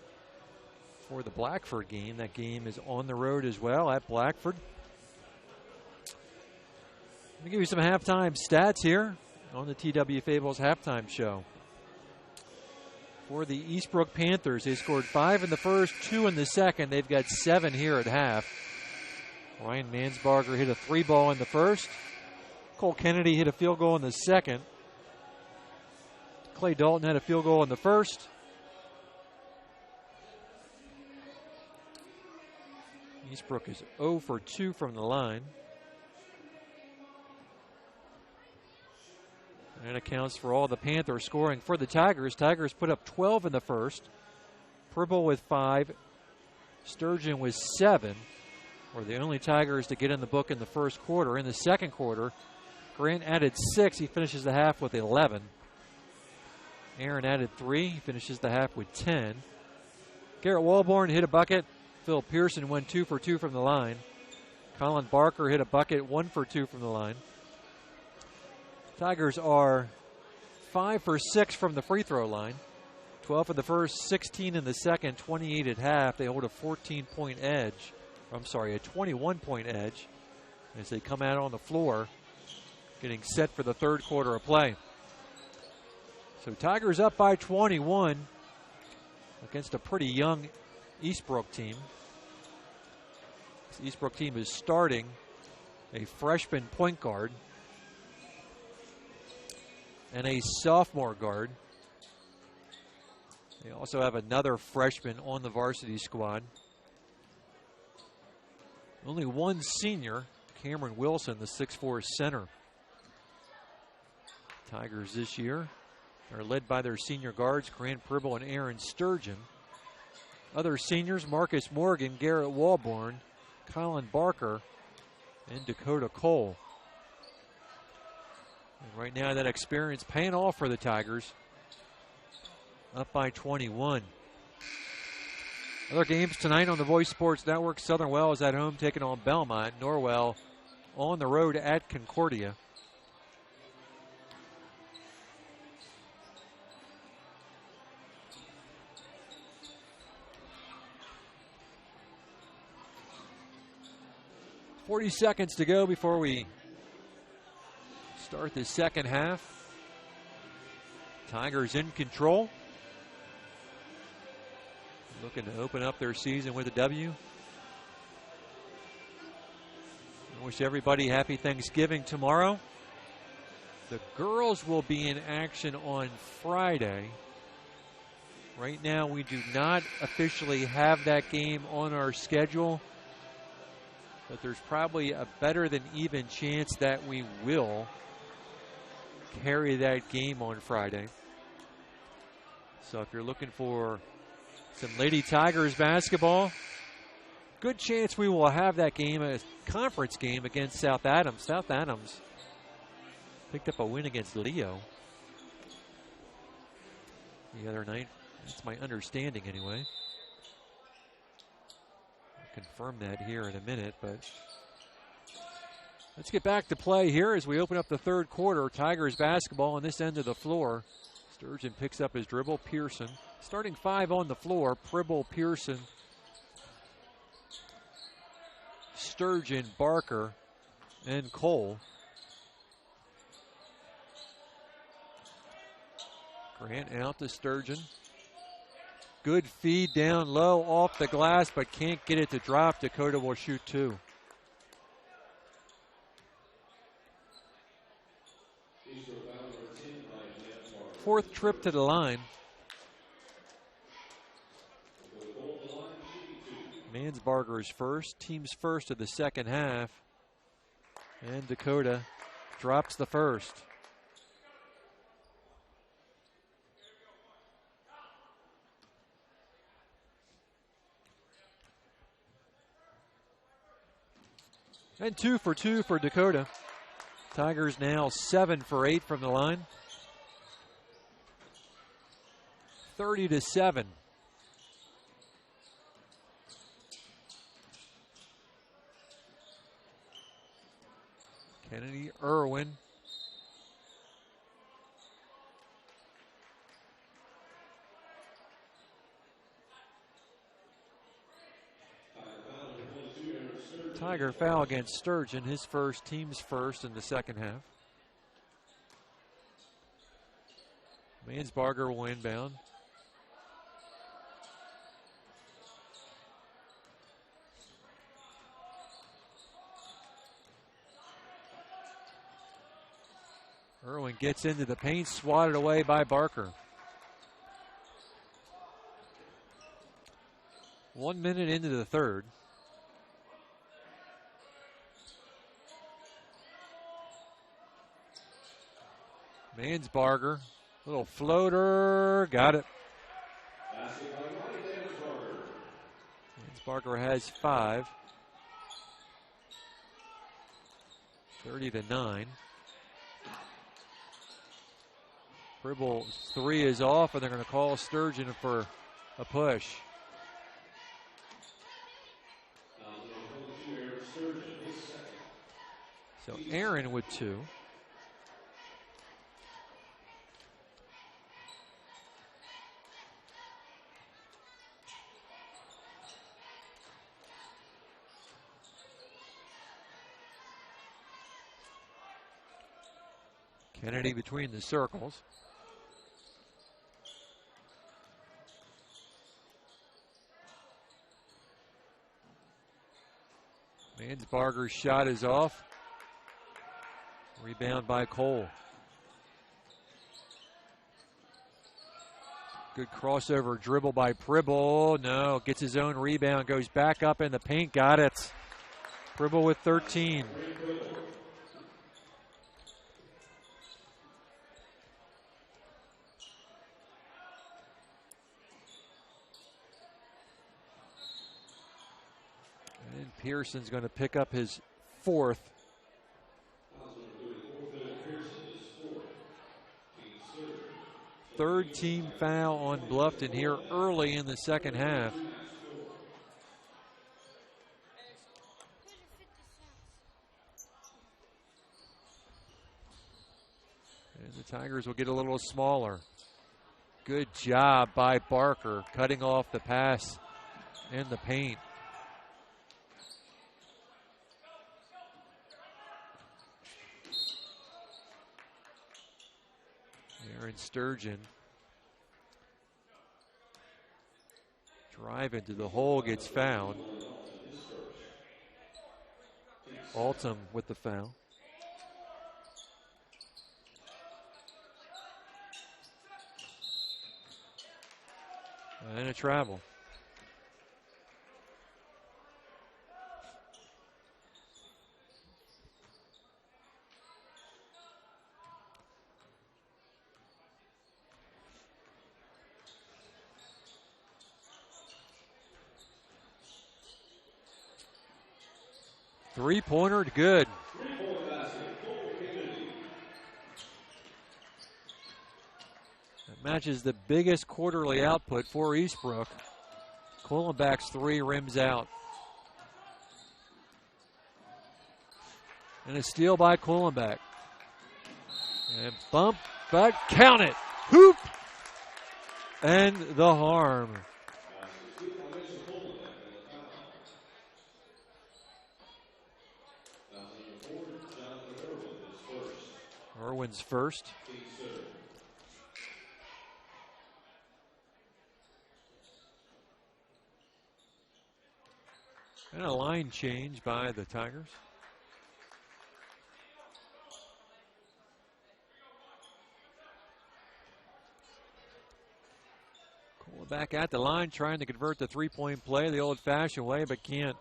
for the Blackford game. That game is on the road as well at Blackford. Let me give you some halftime stats here on the TW Fables halftime show. For the Eastbrook Panthers, they scored 5 in the first, 2 in the second. They've got 7 here at half. Ryan Mansbarger hit a 3-ball in the first. Cole Kennedy hit a field goal in the second. Clay Dalton had a field goal in the first. Eastbrook is 0 for 2 from the line. And that accounts for all the Panthers scoring for the Tigers. Tigers put up 12 in the first. Purple with 5. Sturgeon with 7. Were the only Tigers to get in the book in the first quarter. In the second quarter, Grant added 6. He finishes the half with 11. Aaron added 3. He finishes the half with 10. Garrett Walborn hit a bucket. Phil Pearson went 2 for 2 from the line. Colin Barker hit a bucket, 1 for 2 from the line. Tigers are 5 for 6 from the free throw line. 12 in the first, 16 in the second, 28 at half. They hold a 14-point edge. A 21-point edge as they come out on the floor, getting set for the third quarter of play. So Tigers up by 21 against a pretty young Eastbrook team. This Eastbrook team is starting a freshman point guard and a sophomore guard. They also have another freshman on the varsity squad. Only one senior, Cameron Wilson, the 6'4" center. Tigers this year are led by their senior guards, Grant Pribble and Aaron Sturgeon. Other seniors, Marcus Morgan, Garrett Walborn, Colin Barker, and Dakota Cole. And right now that experience paying off for the Tigers. Up by 21. Other games tonight on the Voice Sports Network. Southern Wells at home taking on Belmont. Norwell on the road at Concordia. .40 seconds to go before we start the second half. Tigers in control. Looking to open up their season with a W. I wish everybody happy Thanksgiving tomorrow. The girls will be in action on Friday. Right now, we do not officially have that game on our schedule, but there's probably a better than even chance that we will carry that game on Friday. So if you're looking for some Lady Tigers basketball, good chance we will have that game, a conference game against South Adams. South Adams picked up a win against Leo the other night. That's my understanding anyway. confirm that here in a minute, but let's get back to play here as we open up the third quarter. Tigers basketball on this end of the floor. Sturgeon picks up his dribble. Pearson. Starting 5 on the floor. Pribble, Pearson, Sturgeon, Barker, and Cole. Grant out to Sturgeon. Good feed down low off the glass, but can't get it to drop. Dakota will shoot 2. Fourth trip to the line. Mansbarger's first, team's first of the second half. And Dakota drops the first. And 2 for 2 for Dakota. Tigers now 7 for 8 from the line. 30-7. Kennedy, Irwin. Tiger foul against Sturgeon, his first, team's first in the second half. Mansbarger will inbound. Irwin gets into the paint, swatted away by Barker. 1 minute into the third. Mansbarger, little floater, got it. Mansbarger has 5. 30-9. Pribble's 3 is off, and they're going to call Sturgeon for a push. So Aaron with 2. Kennedy between the circles. Mansbarger's shot is off. Rebound by Cole. Good crossover dribble by Pribble. No, gets his own rebound, goes back up in the paint, got it. Pribble with 13. Pearson's going to pick up his 4th. Third team foul on Bluffton here early in the second half. And the Tigers will get a little smaller. Good job by Barker cutting off the pass in the paint. Aaron Sturgeon. Drive into the hole, gets fouled. Altum with the foul. And a travel. Three-pointer good. That matches the biggest quarterly output for Eastbrook. Kohlenbach's 3 rims out. And a steal by Kohlenbeck. And bump, but count it. Hoop! And the harm. Irwin's first. And a line change by the Tigers. Back at the line, trying to convert the three-point play the old-fashioned way, but can't.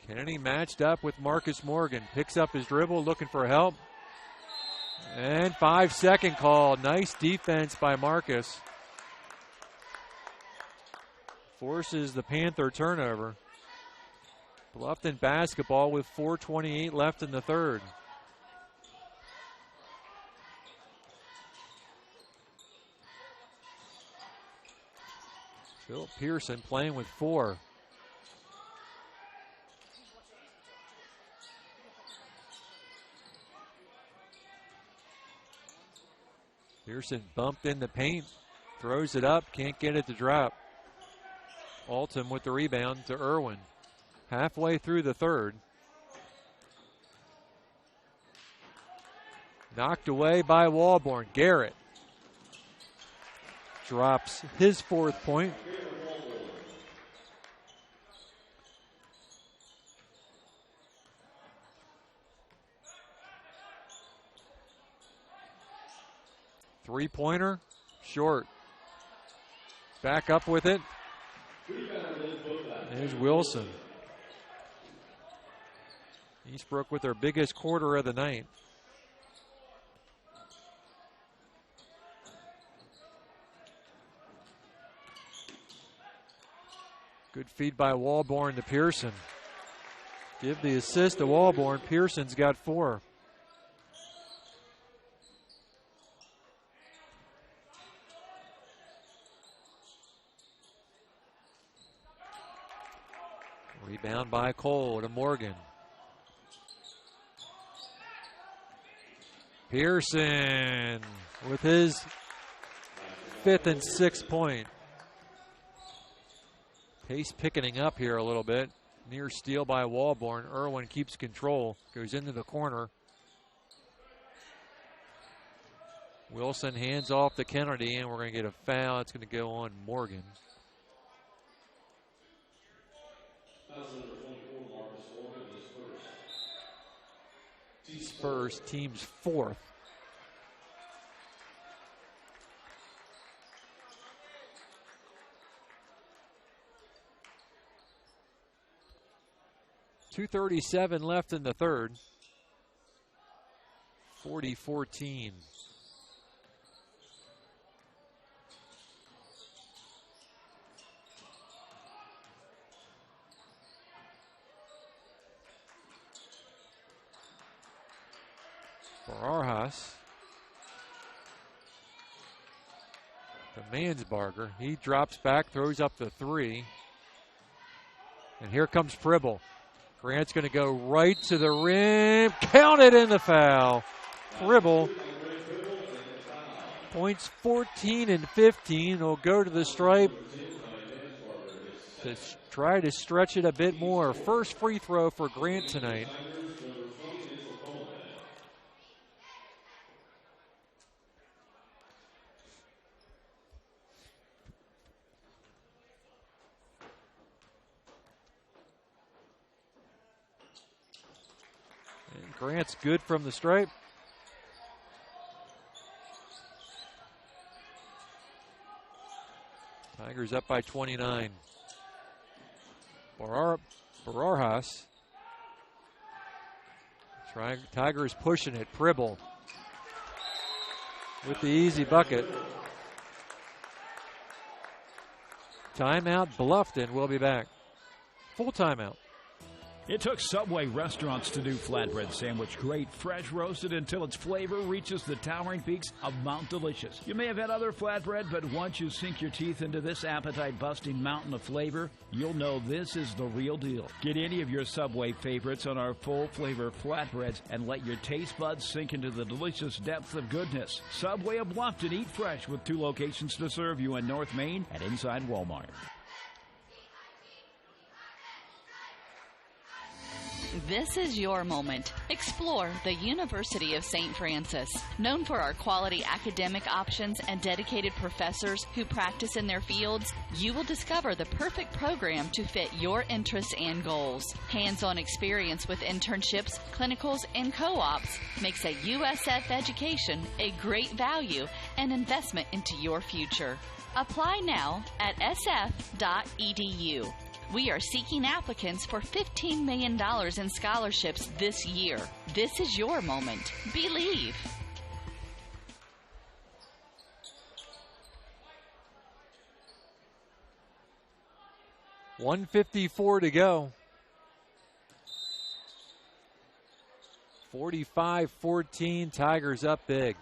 Kennedy matched up with Marcus Morgan. Picks up his dribble, looking for help. And 5-second call. Nice defense by Marcus. Forces the Panther turnover. Bluffton basketball with 4:28 left in the third. Phil Pearson playing with 4. Pearson bumped in the paint, throws it up, can't get it to drop. Alton with the rebound to Irwin. Halfway through the third. Knocked away by Walborn. Garrett drops his 4th point. Three-pointer, short. Back up with it. There's Wilson. Eastbrook with their biggest quarter of the night. Good feed by Walborn to Pearson. Give the assist to Walborn. Pearson's got 4. Rebound by Cole to Morgan. Pearson with his 5th and 6th point. Pace picking up here a little bit. Near steal by Walborn. Irwin keeps control. Goes into the corner. Wilson hands off to Kennedy, and we're going to get a foul. It's going to go on Morgan. Spurs, team's 4th. .237 left in the third. 40-14. Arhas. The Mansbarger. He drops back, throws up the 3. And here comes Pribble. Grant's going to go right to the rim. Counted in the foul. Pribble. Points 14 and 15. Will go to the stripe to try to stretch it a bit more. First free throw for Grant tonight. Grant's good from the stripe. Tigers up by 29. Bararjas. Tigers pushing it. Pribble with the easy bucket. Timeout. Bluffton will be back. Full timeout. It took Subway restaurants to do flatbread sandwich great, fresh roasted until its flavor reaches the towering peaks of Mount Delicious. You may have had other flatbread, but once you sink your teeth into this appetite-busting mountain of flavor, you'll know this is the real deal. Get any of your Subway favorites on our full-flavor flatbreads and let your taste buds sink into the delicious depths of goodness. Subway of Bluffton, eat fresh with 2 locations to serve you in North Main and inside Walmart. This is your moment. Explore the University of St. Francis. Known for our quality academic options and dedicated professors who practice in their fields, you will discover the perfect program to fit your interests and goals. Hands-on experience with internships, clinicals, and co-ops makes a USF education a great value and investment into your future. Apply now at sf.edu. We are seeking applicants for $15 million in scholarships this year. This is your moment. Believe. $1:54 to go. 45-14, Tigers up big.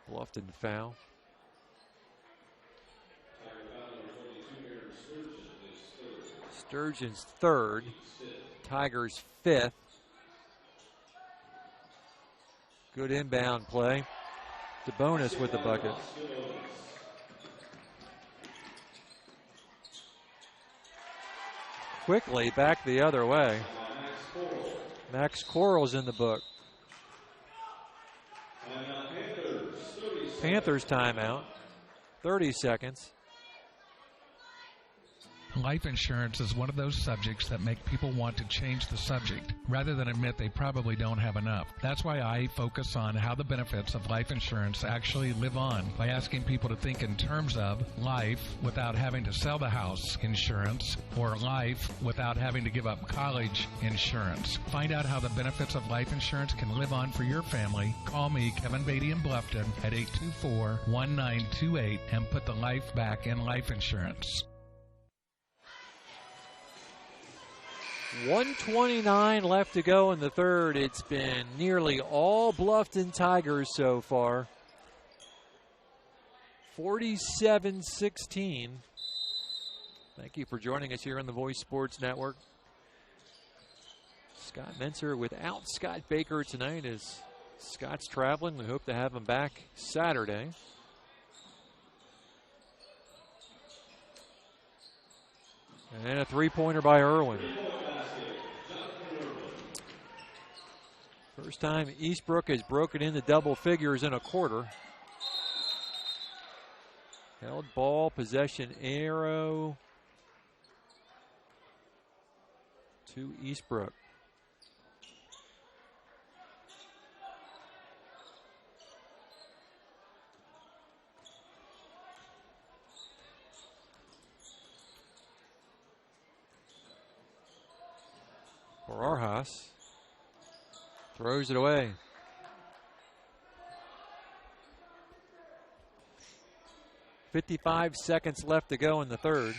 Bluffton foul. Sturgeon's third. Tigers fifth. Good inbound play. DeBonis with the bucket. Quickly back the other way. Max Corral's in the book. Panthers timeout. 30 seconds. Life insurance is one of those subjects that make people want to change the subject rather than admit they probably don't have enough. That's why I focus on how the benefits of life insurance actually live on by asking people to think in terms of life without having to sell the house insurance or life without having to give up college insurance. Find out how the benefits of life insurance can live on for your family. Call me, Kevin Beatty in Bluffton, at 824-1928 and put the life back in life insurance. 1:29 left to go in the third. It's been nearly all Bluffton Tigers so far. 47-16. Thank you for joining us here on the Voice Sports Network. Scott Mentzer without Scott Baker tonight as Scott's traveling. We hope to have him back Saturday. And a three-pointer by Irwin. First time Eastbrook has broken into double figures in a quarter. Held ball, possession arrow to Eastbrook. For Arhas. Throws it away. .55 seconds left to go in the third.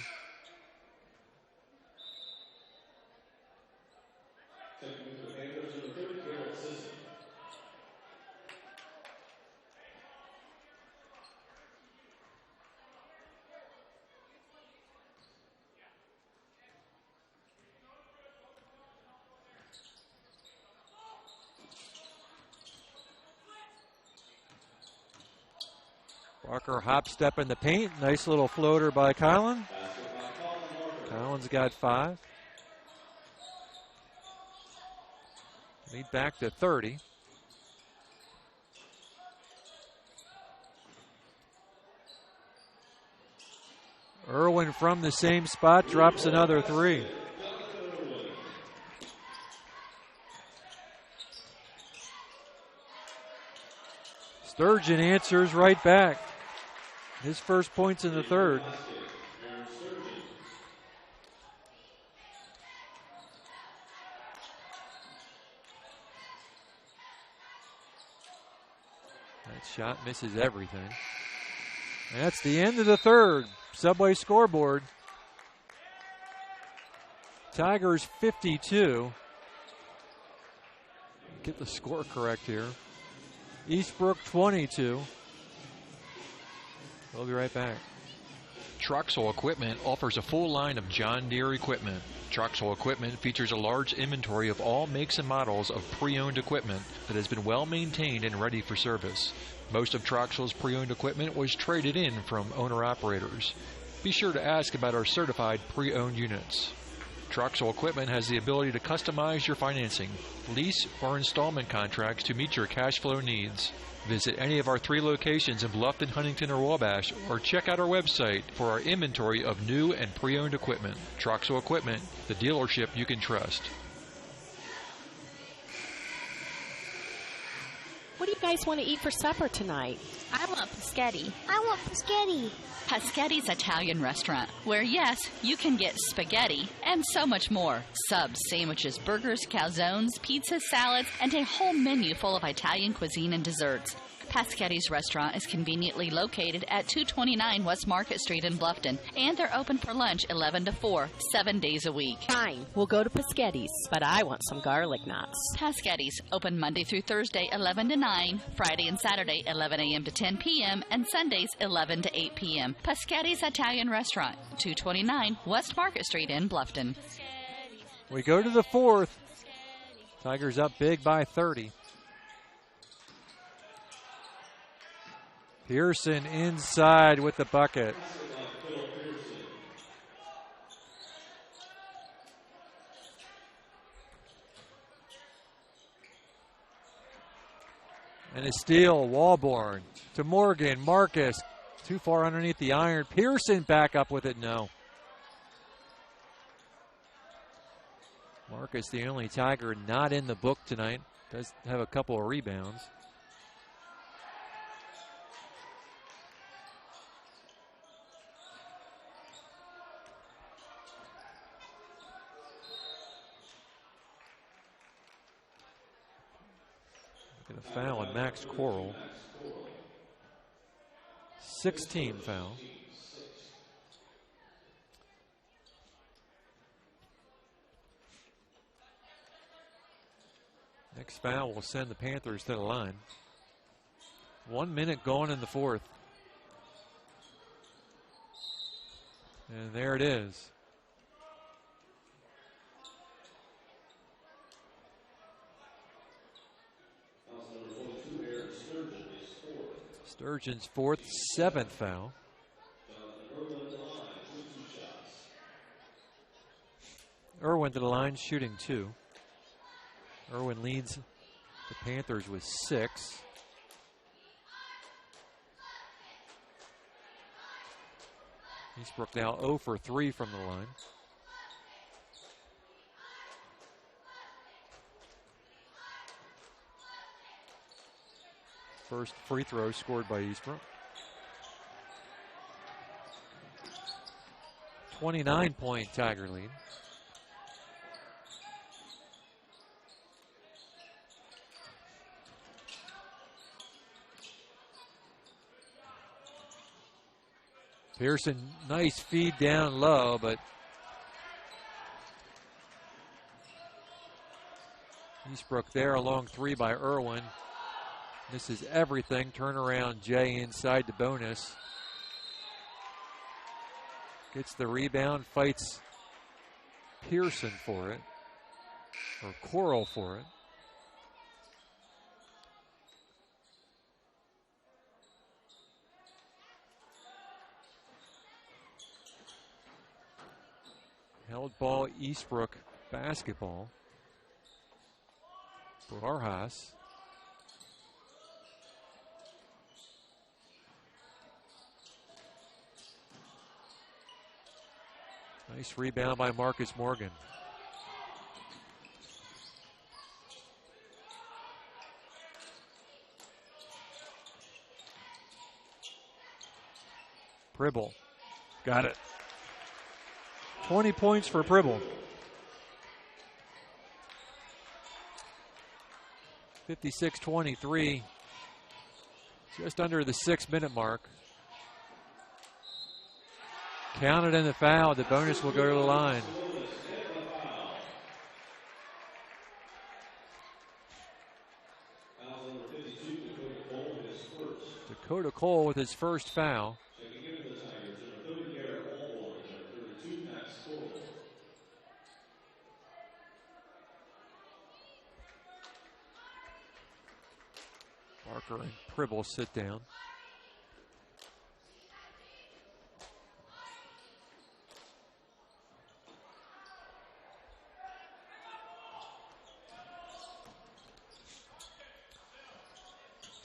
Barker hop step in the paint. Nice little floater by Kylan. Kylan's got 5. Lead back to 30. Irwin from the same spot drops another 3. Sturgeon answers right back. His first points in the third. Shot misses everything. And that's the end of the third. Subway scoreboard. Tigers 52. Get the score correct here. Eastbrook 22. We'll be right back. Troxel Equipment offers a full line of John Deere equipment. Troxel Equipment features a large inventory of all makes and models of pre-owned equipment that has been well maintained and ready for service. Most of Troxel's pre-owned equipment was traded in from owner-operators. Be sure to ask about our certified pre-owned units. Troxel Equipment has the ability to customize your financing, lease, or installment contracts to meet your cash flow needs. Visit any of our 3 locations in Bluffton, Huntington, or Wabash, or check out our website for our inventory of new and pre-owned equipment. Troxel Equipment, the dealership you can trust. What do you guys want to eat for supper tonight? I want Paschetti. I want Paschetti. Paschetti's Italian restaurant, where yes, you can get spaghetti and so much more. Subs, sandwiches, burgers, calzones, pizzas, salads, and a whole menu full of Italian cuisine and desserts. Paschetti's restaurant is conveniently located at 229 West Market Street in Bluffton, and they're open for lunch 11 to 4, 7 days a week. Fine, we'll go to Paschetti's, but I want some garlic knots. Paschetti's, open Monday through Thursday 11 to 9, Friday and Saturday 11 a.m. to 10 p.m., and Sundays 11 to 8 p.m. Paschetti's Italian Restaurant, 229 West Market Street in Bluffton. We go to the fourth. Tigers up big by 30. Pearson inside with the bucket. And a steal, Walborn to Morgan. Marcus, too far underneath the iron. Pearson back up with it, no. Marcus, the only Tiger not in the book tonight, does have a couple of rebounds. Going to foul on Max Coral. 16 foul. Next foul will send the Panthers to the line. 1 minute gone in the fourth. And there it is. Sturgeon's fourth, 7th foul. Irwin to the line, shooting 2. Irwin leads the Panthers with 6. Eastbrook now 0 for 3 from the line. First free throw scored by Eastbrook. 29-point Tiger lead. Pearson, nice feed down low, but Eastbrook there, a long 3 by Irwin. This is everything. Turnaround Jay inside the bonus. Gets the rebound, fights Pearson for it, or Coral for it. Held ball, Eastbrook basketball. Barajas. Nice rebound by Marcus Morgan. Pribble. Got it. 20 points for Pribble. 56-23. Just under the 6-minute mark. Counted in the foul. The bonus will go to the line. Dakota Cole with his first foul. Barker and Pribble sit down.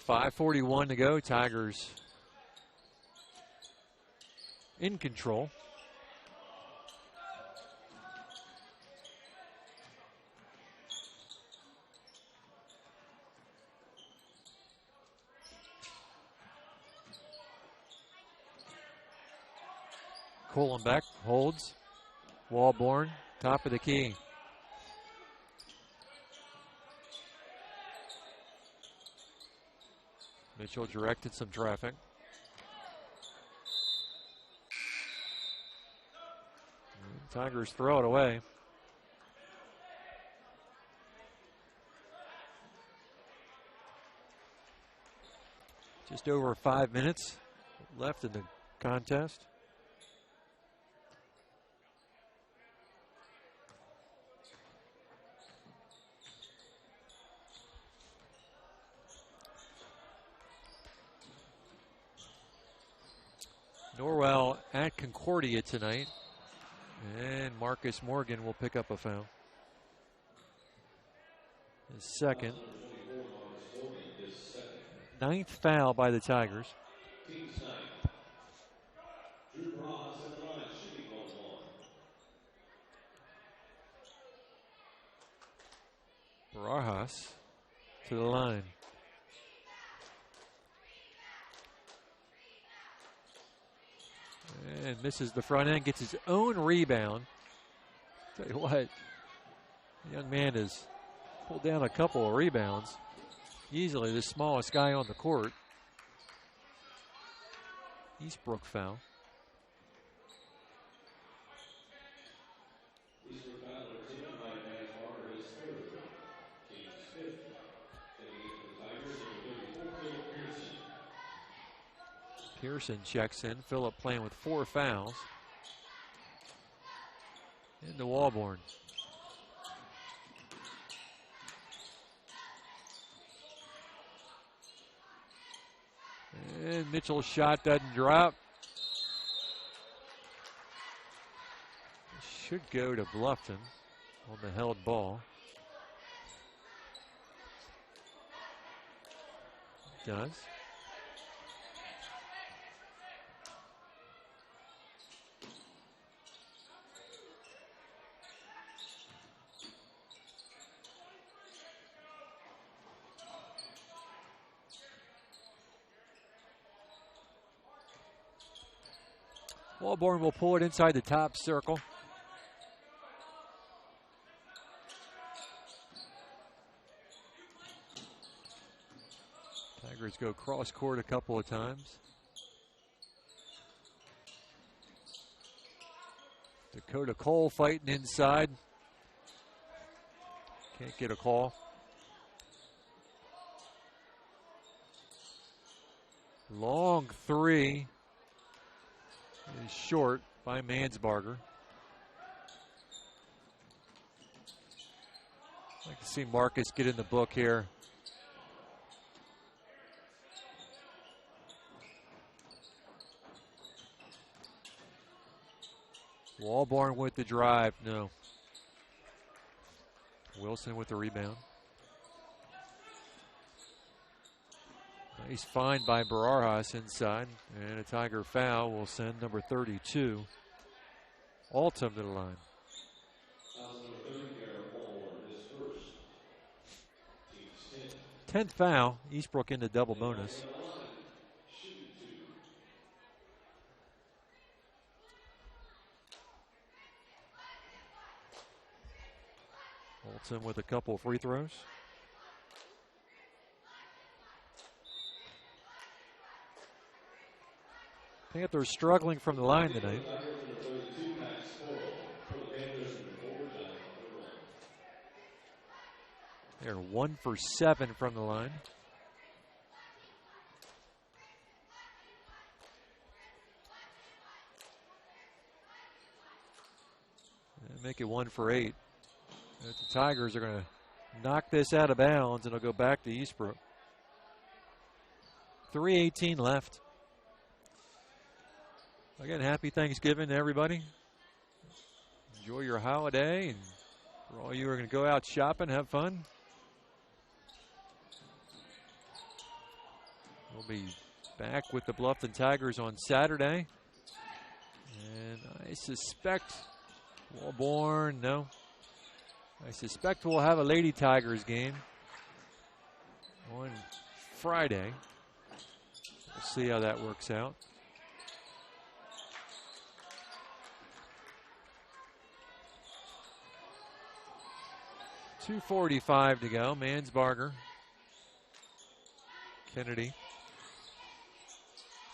.541 to go. Tigers in control. Kohlenbeck holds. Walborn, top of the key. Mitchell directed some traffic. Tigers throw it away. Just over 5 minutes left in the contest. Norwell at Concordia tonight. And Marcus Morgan will pick up a foul. His second. 9th foul by the Tigers. Barajas to the line. And misses the front end, gets his own rebound. Tell you what, the young man has pulled down a couple of rebounds. Easily the smallest guy on the court. Eastbrook foul. Pearson checks in. Phillip playing with 4 fouls. Into Walborn. And Mitchell's shot doesn't drop. Should go to Bluffton on the held ball. Does. Walborn will pull it inside the top circle. Tigers go cross court a couple of times. Dakota Cole fighting inside. Can't get a call. Long three. Is short by Mansbarger. I'd like to see Marcus get in the book here. Walborn with the drive, no. Wilson with the rebound. Nice find by Barajas inside, and a Tiger foul will send number 32, Altum, to the line. 10th foul, Eastbrook into double bonus. Altum with a couple of free throws. I think they're struggling from the line tonight. They're 1 for 7 from the line. And make it 1 for 8. The Tigers are going to knock this out of bounds, and it'll go back to Eastbrook. 3:18 left. Again, happy Thanksgiving to everybody. Enjoy your holiday, and for all you who are going to go out shopping, have fun. We'll be back with the Bluffton Tigers on Saturday. And I suspect Wellborn, no. I suspect we'll have a Lady Tigers game on Friday. We'll see how that works out. .245 to go. Mansbarger. Kennedy.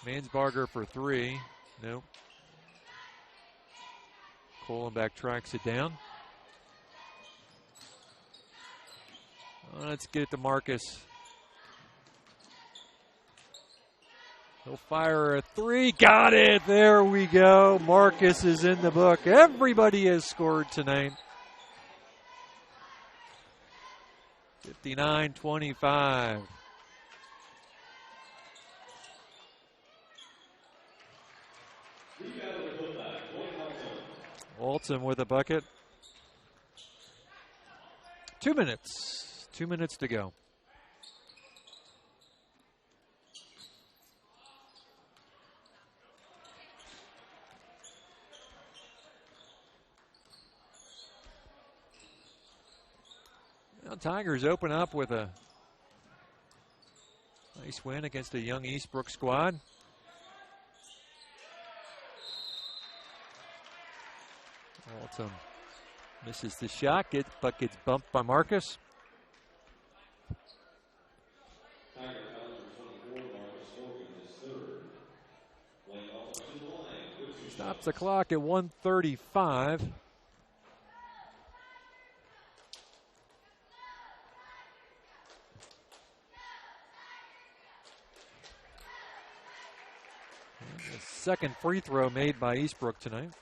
Mansbarger for 3. Nope. Kohlenbeck tracks it down. Let's get it to Marcus. He'll fire a 3. Got it. There we go. Marcus is in the book. Everybody has scored tonight. 59-25. Walton with a bucket. 2 minutes. 2 minutes to go. Now Tigers open up with a nice win against a young Eastbrook squad. Walton misses the shot, but gets bumped by Marcus. Stops the clock at 1:35. The second free throw made by Eastbrook tonight.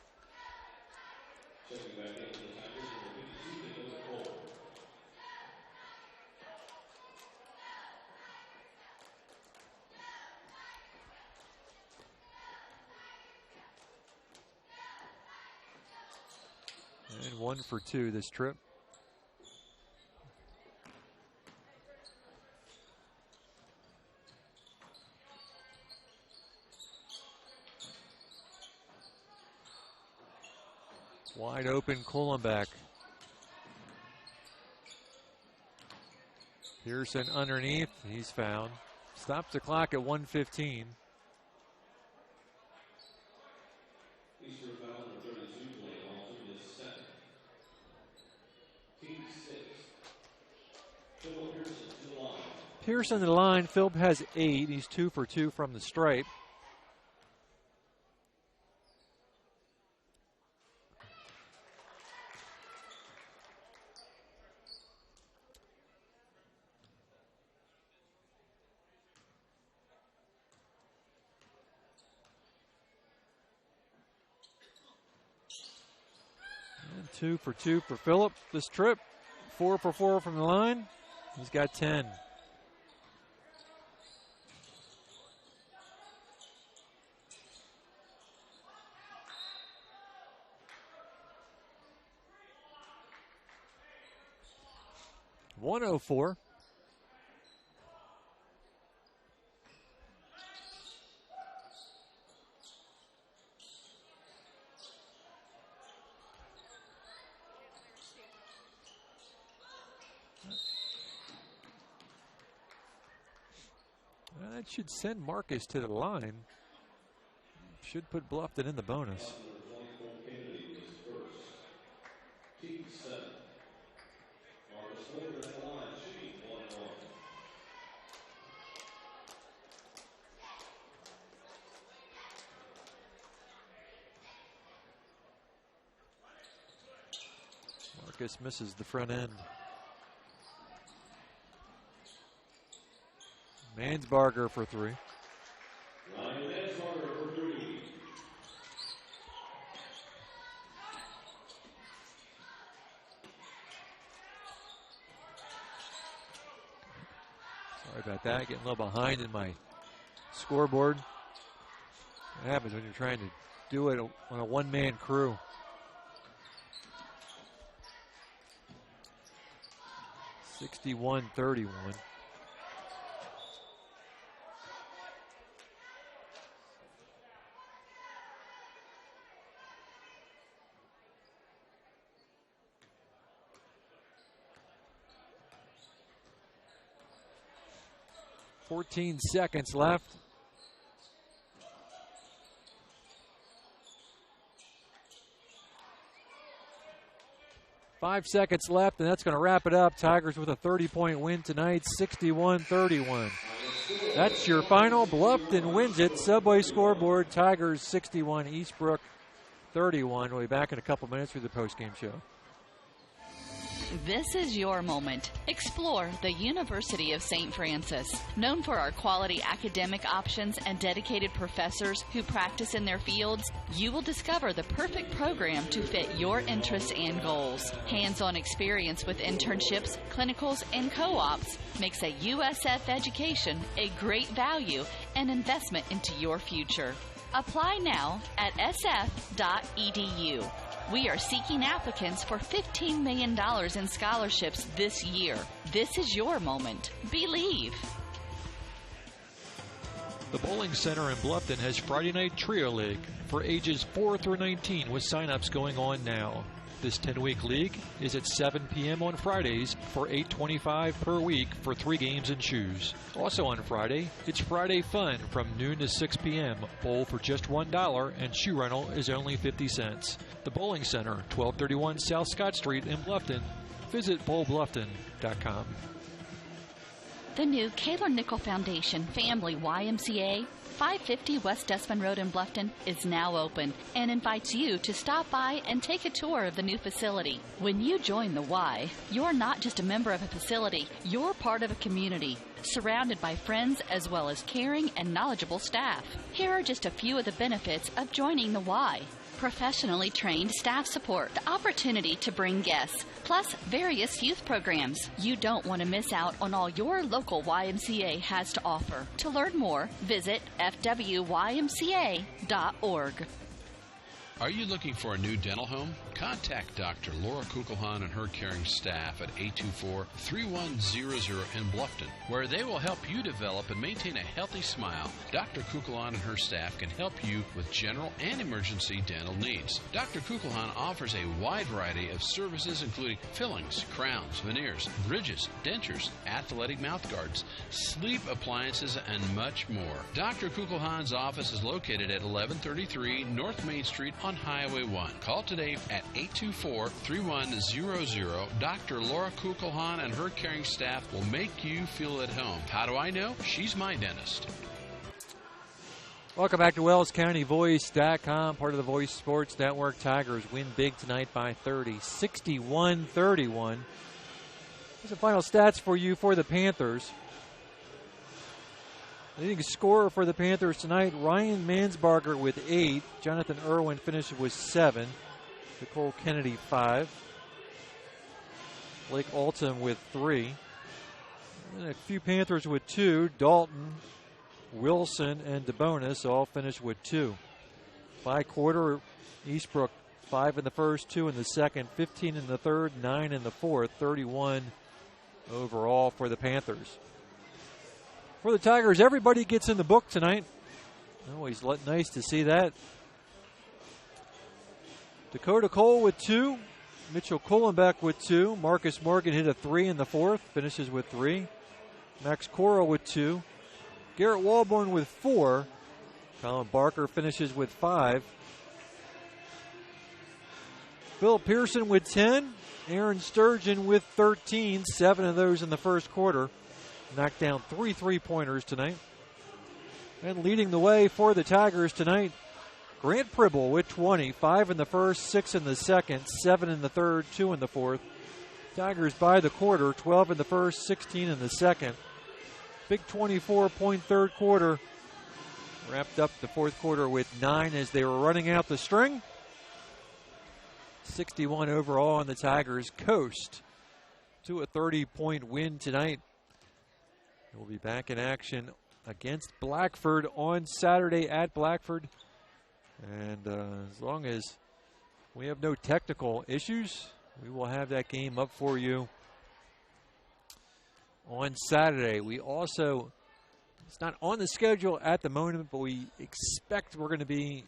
And 1 for 2 this trip. Wide open Kohlenbeck. Pearson underneath. He's fouled. Stops the clock at 1:15. Pearson to the line. Philp has 8. He's 2 for 2 from the stripe. And 2 for 2 for Philip this trip. 4 for 4 from the line. He's got 10. .104. That should send Marcus to the line. Should put Bluffton in the bonus. Marcus misses the front end. Mansbarger for three. Sorry about that. Getting a little behind in my scoreboard. What happens when you're trying to do it on a one-man crew? (61-31). (14 seconds left). Five seconds left, and that's going to wrap it up. Tigers with a 30-point win tonight, 61-31. That's your final. Bluffton wins it. Subway scoreboard, Tigers 61, Eastbrook 31. We'll be back in a couple minutes for the postgame show. This is your moment. Explore the University of St. Francis. Known for our quality academic options and dedicated professors who practice in their fields, you will discover the perfect program to fit your interests and goals. Hands-on experience with internships, clinicals, and co-ops makes a USF education a great value and investment into your future. Apply now at sf.edu. We are seeking applicants for $15 million in scholarships this year. This is your moment. Believe. The Bowling Center in Bluffton has Friday Night Trio League for ages 4 through 19 with sign-ups going on now. This 10-week league is at 7 p.m. on Fridays for $8.25 per week for 3 games and shoes. Also on Friday, it's Friday Fun from noon to 6 p.m. Bowl for just $1 and shoe rental is only 50 cents. The Bowling Center, 1231 South Scott Street in Bluffton. Visit bowlbluffton.com. The new Kaler Nickel Foundation Family YMCA, 550 West Desmond Road in Bluffton, is now open and invites you to stop by and take a tour of the new facility. When you join the Y, you're not just a member of a facility, you're part of a community, surrounded by friends as well as caring and knowledgeable staff. Here are just a few of the benefits of joining the Y. Professionally trained staff support, the opportunity to bring guests, plus various youth programs. You don't want to miss out on all your local YMCA has to offer. To learn more, visit fwymca.org. Are you looking for a new dental home? Contact Dr. Laura Kugelhahn and her caring staff at 824-3100 in Bluffton, where they will help you develop and maintain a healthy smile. Dr. Kugelhahn and her staff can help you with general and emergency dental needs. Dr. Kugelhahn offers a wide variety of services including fillings, crowns, veneers, bridges, dentures, athletic mouth guards, sleep appliances, and much more. Dr. Kugelhahn's office is located at 1133 North Main Street on Highway 1. Call today at 824-3100. Dr. Laura Kugelhahn and her caring staff will make you feel at home. How do I know? She's my dentist. Welcome back to WellsCountyVoice.com, part of the Voice Sports Network. Tigers win big tonight by 30, 61-31. Here's the final stats for you for the Panthers. Leading scorer for the Panthers tonight, Ryan Mansbarger with 8. Jonathan Irwin finished with 7. Nicole Kennedy 5. Blake Alton with 3. And a few Panthers with 2. Dalton, Wilson, and DeBonis all finished with 2. By quarter, Eastbrook 5 in the first, 2 in the second, 15 in the third, 9 in the fourth, 31 overall for the Panthers. For the Tigers, everybody gets in the book tonight. Always nice to see that. Dakota Cole with 2. Mitchell Kohlenbeck with 2. Marcus Morgan hit a 3 in the fourth, finishes with 3. Max Cora with 2. Garrett Walborn with 4. Colin Barker finishes with 5. Phil Pearson with 10. Aaron Sturgeon with 13. 7 of those in the first quarter. Knocked down 3 3-pointers tonight. And leading the way for the Tigers tonight, Grant Pribble with 20, 5 in the first, 6 in the second, 7 in the third, 2 in the fourth. Tigers by the quarter, 12 in the first, 16 in the second. Big 24-point third quarter. Wrapped up the fourth quarter with 9 as they were running out the string. 61 overall, and the Tigers coast to a 30-point win tonight. We'll be back in action against Blackford on Saturday at Blackford. And as long as we have no technical issues, we will have that game up for you on Saturday. We also, it's not on the schedule at the moment, but we expect we're going to be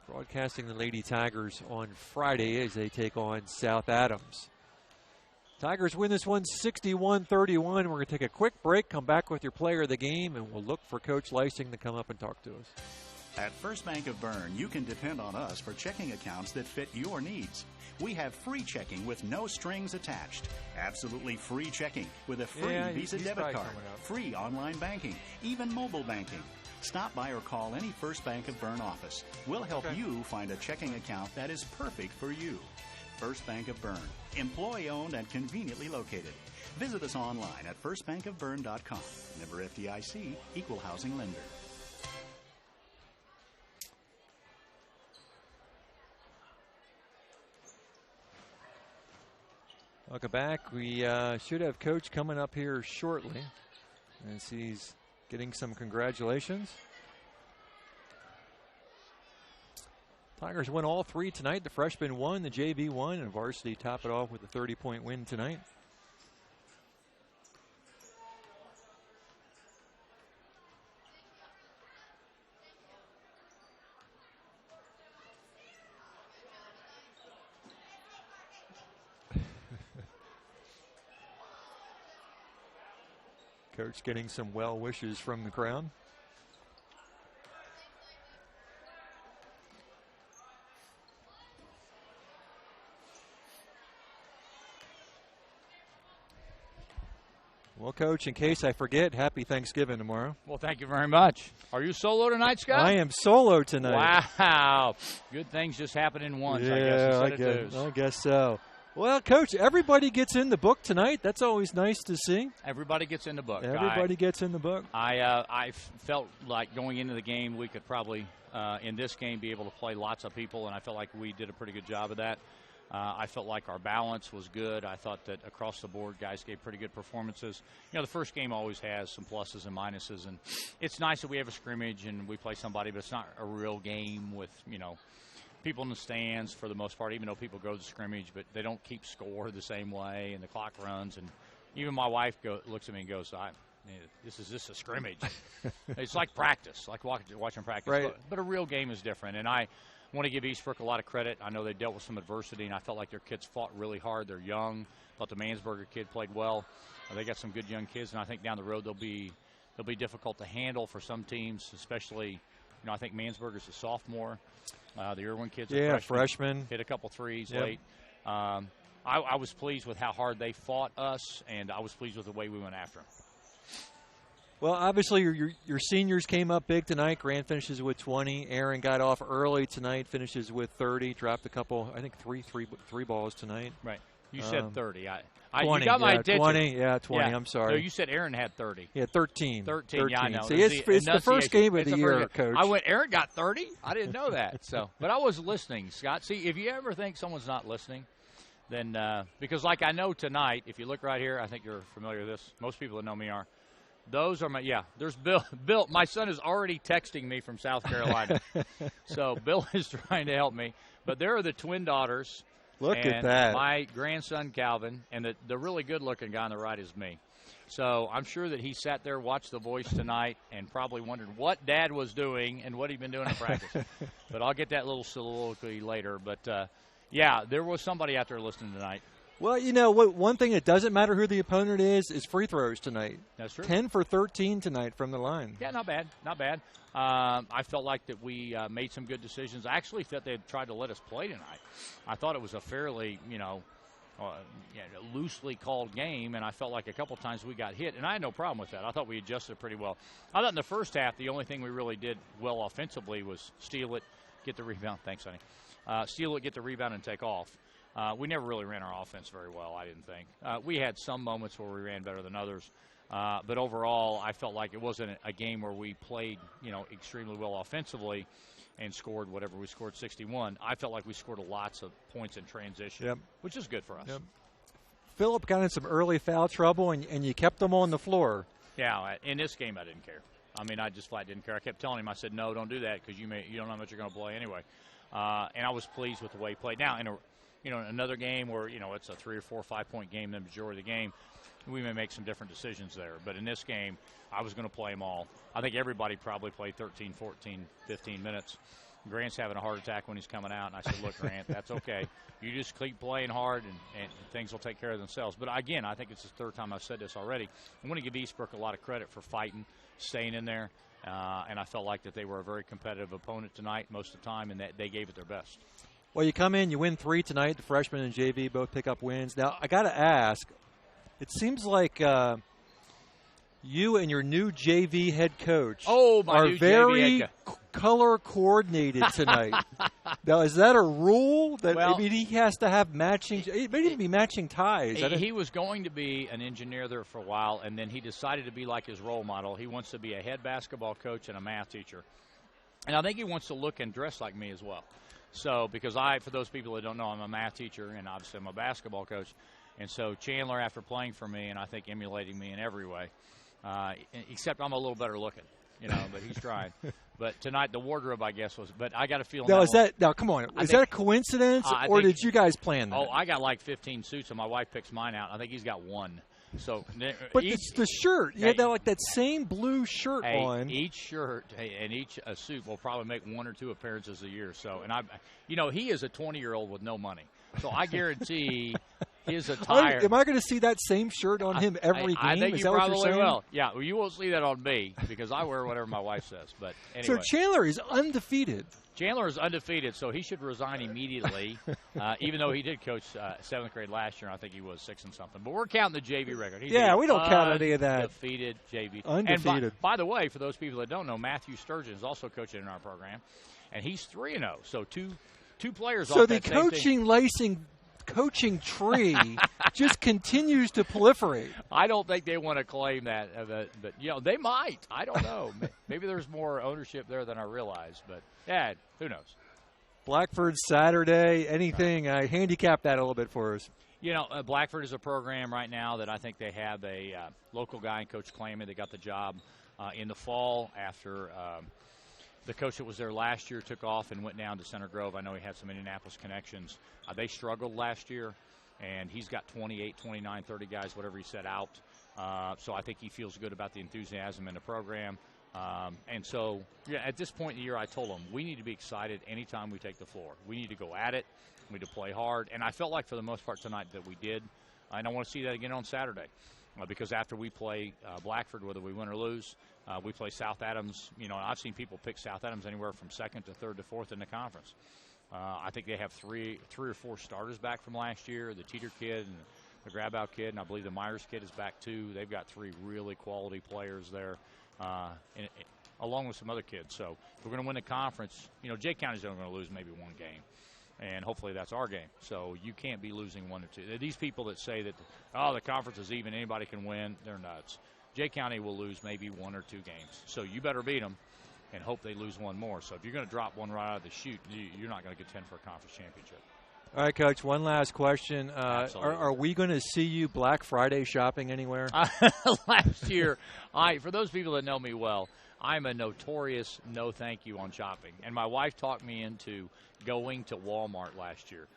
broadcasting the Lady Tigers on Friday as they take on South Adams. Tigers win this one 61-31. We're going to take a quick break, come back with your player of the game, and we'll look for Coach Lysing to come up and talk to us. At First Bank of Bern, you can depend on us for checking accounts that fit your needs. We have free checking with no strings attached. Absolutely free checking with a free Visa debit card, free online banking, even mobile banking. Stop by or call any First Bank of Bern office. We'll help you find a checking account that is perfect for you. First Bank of Bern, employee-owned and conveniently located. Visit us online at firstbankofbern.com. Member FDIC, equal housing lender. Welcome back. We should have Coach coming up here shortly as he's getting some congratulations. Tigers win all three tonight. The freshmen won, the JV won, and varsity top it off with a 30-point win tonight. Coach getting some well wishes from the crowd. Well, Coach, in case I forget, happy Thanksgiving tomorrow. Well, thank you very much. Are you solo tonight, Scott? I am solo tonight. Wow. Good things just happen in once, yeah, I guess so. Well, Coach, everybody gets in the book tonight. That's always nice to see. Everybody gets in the book. Everybody gets in the book. I felt like going into the game, we could probably, in this game, be able to play lots of people, and I felt like we did a pretty good job of that. I felt like our balance was good. I thought that across the board, guys gave pretty good performances. You know, the first game always has some pluses and minuses, and it's nice that we have a scrimmage and we play somebody, but it's not a real game with, you know, people in the stands for the most part, even though people go to the scrimmage, but they don't keep score the same way, and the clock runs. And even my wife looks at me and goes, this is a scrimmage. It's like practice, like watching practice. Right. But a real game is different, and I want to give Eastbrook a lot of credit. I know they dealt with some adversity, and I felt like their kids fought really hard. They're young. I thought the Mansberger kid played well. They got some good young kids, and I think down the road they'll be difficult to handle for some teams, especially, you know, I think Mansberger's a sophomore. The Irwin kids are freshmen. Hit a couple threes late. I was pleased with how hard they fought us, and I was pleased with the way we went after them. Well, obviously, your seniors came up big tonight. Grant finishes with 20. Aaron got off early tonight, finishes with 30. Dropped a couple, I think three balls tonight. Right. You said 30. 20, you got my attention. 20, 20. Yeah. I'm sorry. No, you said Aaron had 30. Yeah, 13. 13. Yeah, I know. See, it's the first game of the year, Coach. I went, Aaron got 30? I didn't know that. But I was listening, Scott. See, if you ever think someone's not listening, then because like I know tonight, if you look right here, I think you're familiar with this. Most people that know me are. Those are there's Bill. Bill, my son is already texting me from South Carolina. So Bill is trying to help me. But there are the twin daughters. Look at that. My grandson, Calvin, and the really good-looking guy on the right is me. So I'm sure that he sat there, watched The Voice tonight, and probably wondered what Dad was doing and what he'd been doing in practice. But I'll get that little soliloquy later. But, there was somebody out there listening tonight. Well, you know, one thing that doesn't matter who the opponent is free throws tonight. That's true. 10 for 13 tonight from the line. Yeah, not bad. Not bad. I felt like that we made some good decisions. I actually thought they tried to let us play tonight. I thought it was a fairly, loosely called game, and I felt like a couple times we got hit, and I had no problem with that. I thought we adjusted pretty well. I thought in the first half the only thing we really did well offensively was steal it, get the rebound. Thanks, honey. Steal it, get the rebound, and take off. We never really ran our offense very well, I didn't think. We had some moments where we ran better than others. But overall, I felt like it wasn't a game where we played, extremely well offensively and scored whatever we scored, 61. I felt like we scored lots of points in transition, which is good for us. Yep. Phillip got in some early foul trouble, and you kept them on the floor. Yeah, in this game I didn't care. I mean, I just flat didn't care. I kept telling him, I said, no, don't do that because you don't know how much you're going to play anyway. And I was pleased with the way he played. Now, in another game where, it's a 3 or 4 or 5 point game, the majority of the game, we may make some different decisions there. But in this game, I was going to play them all. I think everybody probably played 13, 14, 15 minutes. Grant's having a heart attack when he's coming out. And I said, look, Grant, that's okay. You just keep playing hard, and things will take care of themselves. But, again, I think it's the third time I've said this already. I want to give Eastbrook a lot of credit for fighting, staying in there. And I felt like that they were a very competitive opponent tonight most of the time, and that they gave it their best. Well, you come in, you win 3 tonight. The freshmen and JV both pick up wins. Now, I got to ask, it seems like you and your new JV head coach are very color coordinated tonight. Now, is that a rule that he has to have matching? It may even be matching ties. He was going to be an engineer there for a while, and then he decided to be like his role model. He wants to be a head basketball coach and a math teacher. And I think he wants to look and dress like me as well. So, because for those people that don't know, I'm a math teacher, and obviously I'm a basketball coach. And so Chandler, after playing for me, and I think emulating me in every way, except I'm a little better looking, but he's trying. But tonight the wardrobe, I guess, but I got a feeling. Now, come on. Is that a coincidence, or did you guys plan that? Oh, I got like 15 suits, and my wife picks mine out. I think he's got one. So, but it's the shirt. You had that same blue shirt on. Each shirt and each suit will probably make 1 or 2 appearances a year. So, and he is a 20-year-old with no money. So I guarantee his attire. Am I going to see that same shirt on him every game? I think is you that probably what you're saying? will. Yeah, well, you won't see that on me because I wear whatever my wife says. But anyway. So Chandler is undefeated. Chandler is undefeated, so he should resign immediately, even though he did coach 7th grade last year. I think he was 6 and something. But we're counting the JV record. We don't count any of that. Undefeated JV. Undefeated. And by the way, for those people that don't know, Matthew Sturgeon is also coaching in our program, and he's 3-0. So two players. So off the that coaching tree just continues to proliferate. I don't think they want to claim that, but they might. I don't know. Maybe there's more ownership there than I realize, but yeah, who knows? Blackford Saturday, anything? Handicap that a little bit for us. Blackford is a program right now that I think they have a local guy, Coach Clayman, that got the job in the fall after the coach that was there last year took off and went down to Center Grove. I know he had some Indianapolis connections. They struggled last year, and he's got 28, 29, 30 guys, whatever he set out. So I think he feels good about the enthusiasm in the program. And so, at this point in the year, I told him, we need to be excited anytime we take the floor. We need to go at it. We need to play hard. And I felt like for the most part tonight that we did. And I want to see that again on Saturday. Because after we play Blackford, whether we win or lose, we play South Adams. I've seen people pick South Adams anywhere from 2nd to 3rd to 4th in the conference. I think they have three or four starters back from last year, the Teeter kid and the Grabow kid, and I believe the Myers kid is back too. They've got 3 really quality players there, along with some other kids. So if we're going to win the conference, Jay County's only going to lose maybe 1 game. And hopefully that's our game. So you can't be losing 1 or 2. These people that say that, the conference is even, anybody can win, they're nuts. Jay County will lose maybe 1 or 2 games. So you better beat them and hope they lose 1 more. So if you're going to drop 1 right out of the chute, you're not going to contend for a conference championship. All right, Coach, one last question. Are we going to see you Black Friday shopping anywhere? Last year, for those people that know me well, I'm a notorious no thank you on shopping. And my wife talked me into going to Walmart last year.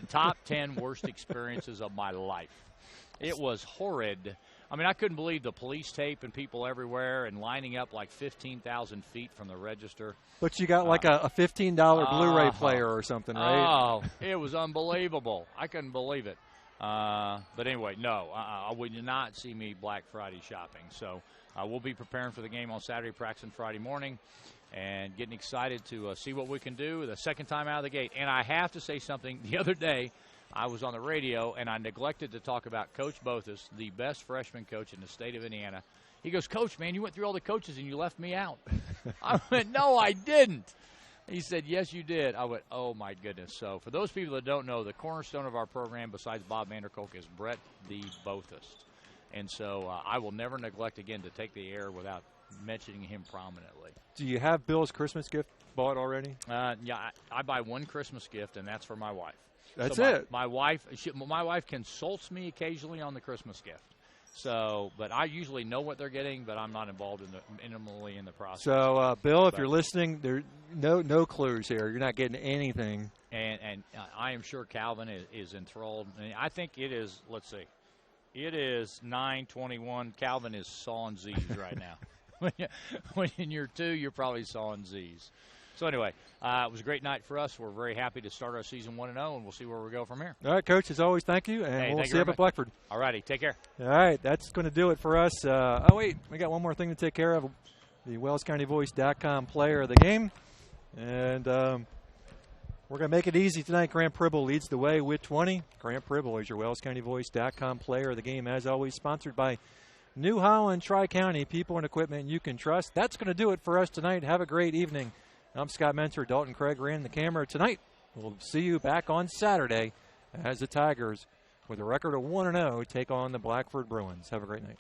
Top 10 worst experiences of my life. It was horrid. I mean, I couldn't believe the police tape and people everywhere and lining up like 15,000 feet from the register. But you got like a $15 Blu-ray player or something, right? Oh, it was unbelievable. I couldn't believe it. But anyway, no, I would not see me Black Friday shopping. So we'll be preparing for the game on Saturday, practicing Friday morning, and getting excited to see what we can do the second time out of the gate. And I have to say something. The other day, I was on the radio, and I neglected to talk about Coach Bothus, the best freshman coach in the state of Indiana. He goes, Coach, man, you went through all the coaches and you left me out. I went, no, I didn't. He said, yes, you did. I went, oh, my goodness. So for those people that don't know, the cornerstone of our program besides Bob Vanderkolk is Brett D. Bothus. And so I will never neglect again to take the air without mentioning him prominently. Do you have Bill's Christmas gift bought already? Yeah, I buy one Christmas gift, and that's for my wife. That's so it. My wife consults me occasionally on the Christmas gift. So, but I usually know what they're getting, but I'm not involved intimately in the process. So, Bill, if you're listening, there no clues here. You're not getting anything. And I am sure Calvin is enthralled. And I think it is. Let's see, it is 9:21. Calvin is sawing Z's right now. When you're 2, you're probably sawing Z's. So anyway, it was a great night for us. We're very happy to start our season 1-0, and we'll see where we go from here. All right, Coach, as always, thank you, and we'll see you up at Blackford. All righty, take care. All right, that's going to do it for us. Wait, we got one more thing to take care of. The WellsCountyVoice.com player of the game. And we're going to make it easy tonight. Grant Pribble leads the way with 20. Grant Pribble is your WellsCountyVoice.com player of the game, as always, sponsored by New Holland, Tri-County, people and equipment you can trust. That's going to do it for us tonight. Have a great evening. I'm Scott Mentor. Dalton Craig ran the camera tonight. We'll see you back on Saturday as the Tigers, with a record of 1-0, take on the Blackford Bruins. Have a great night.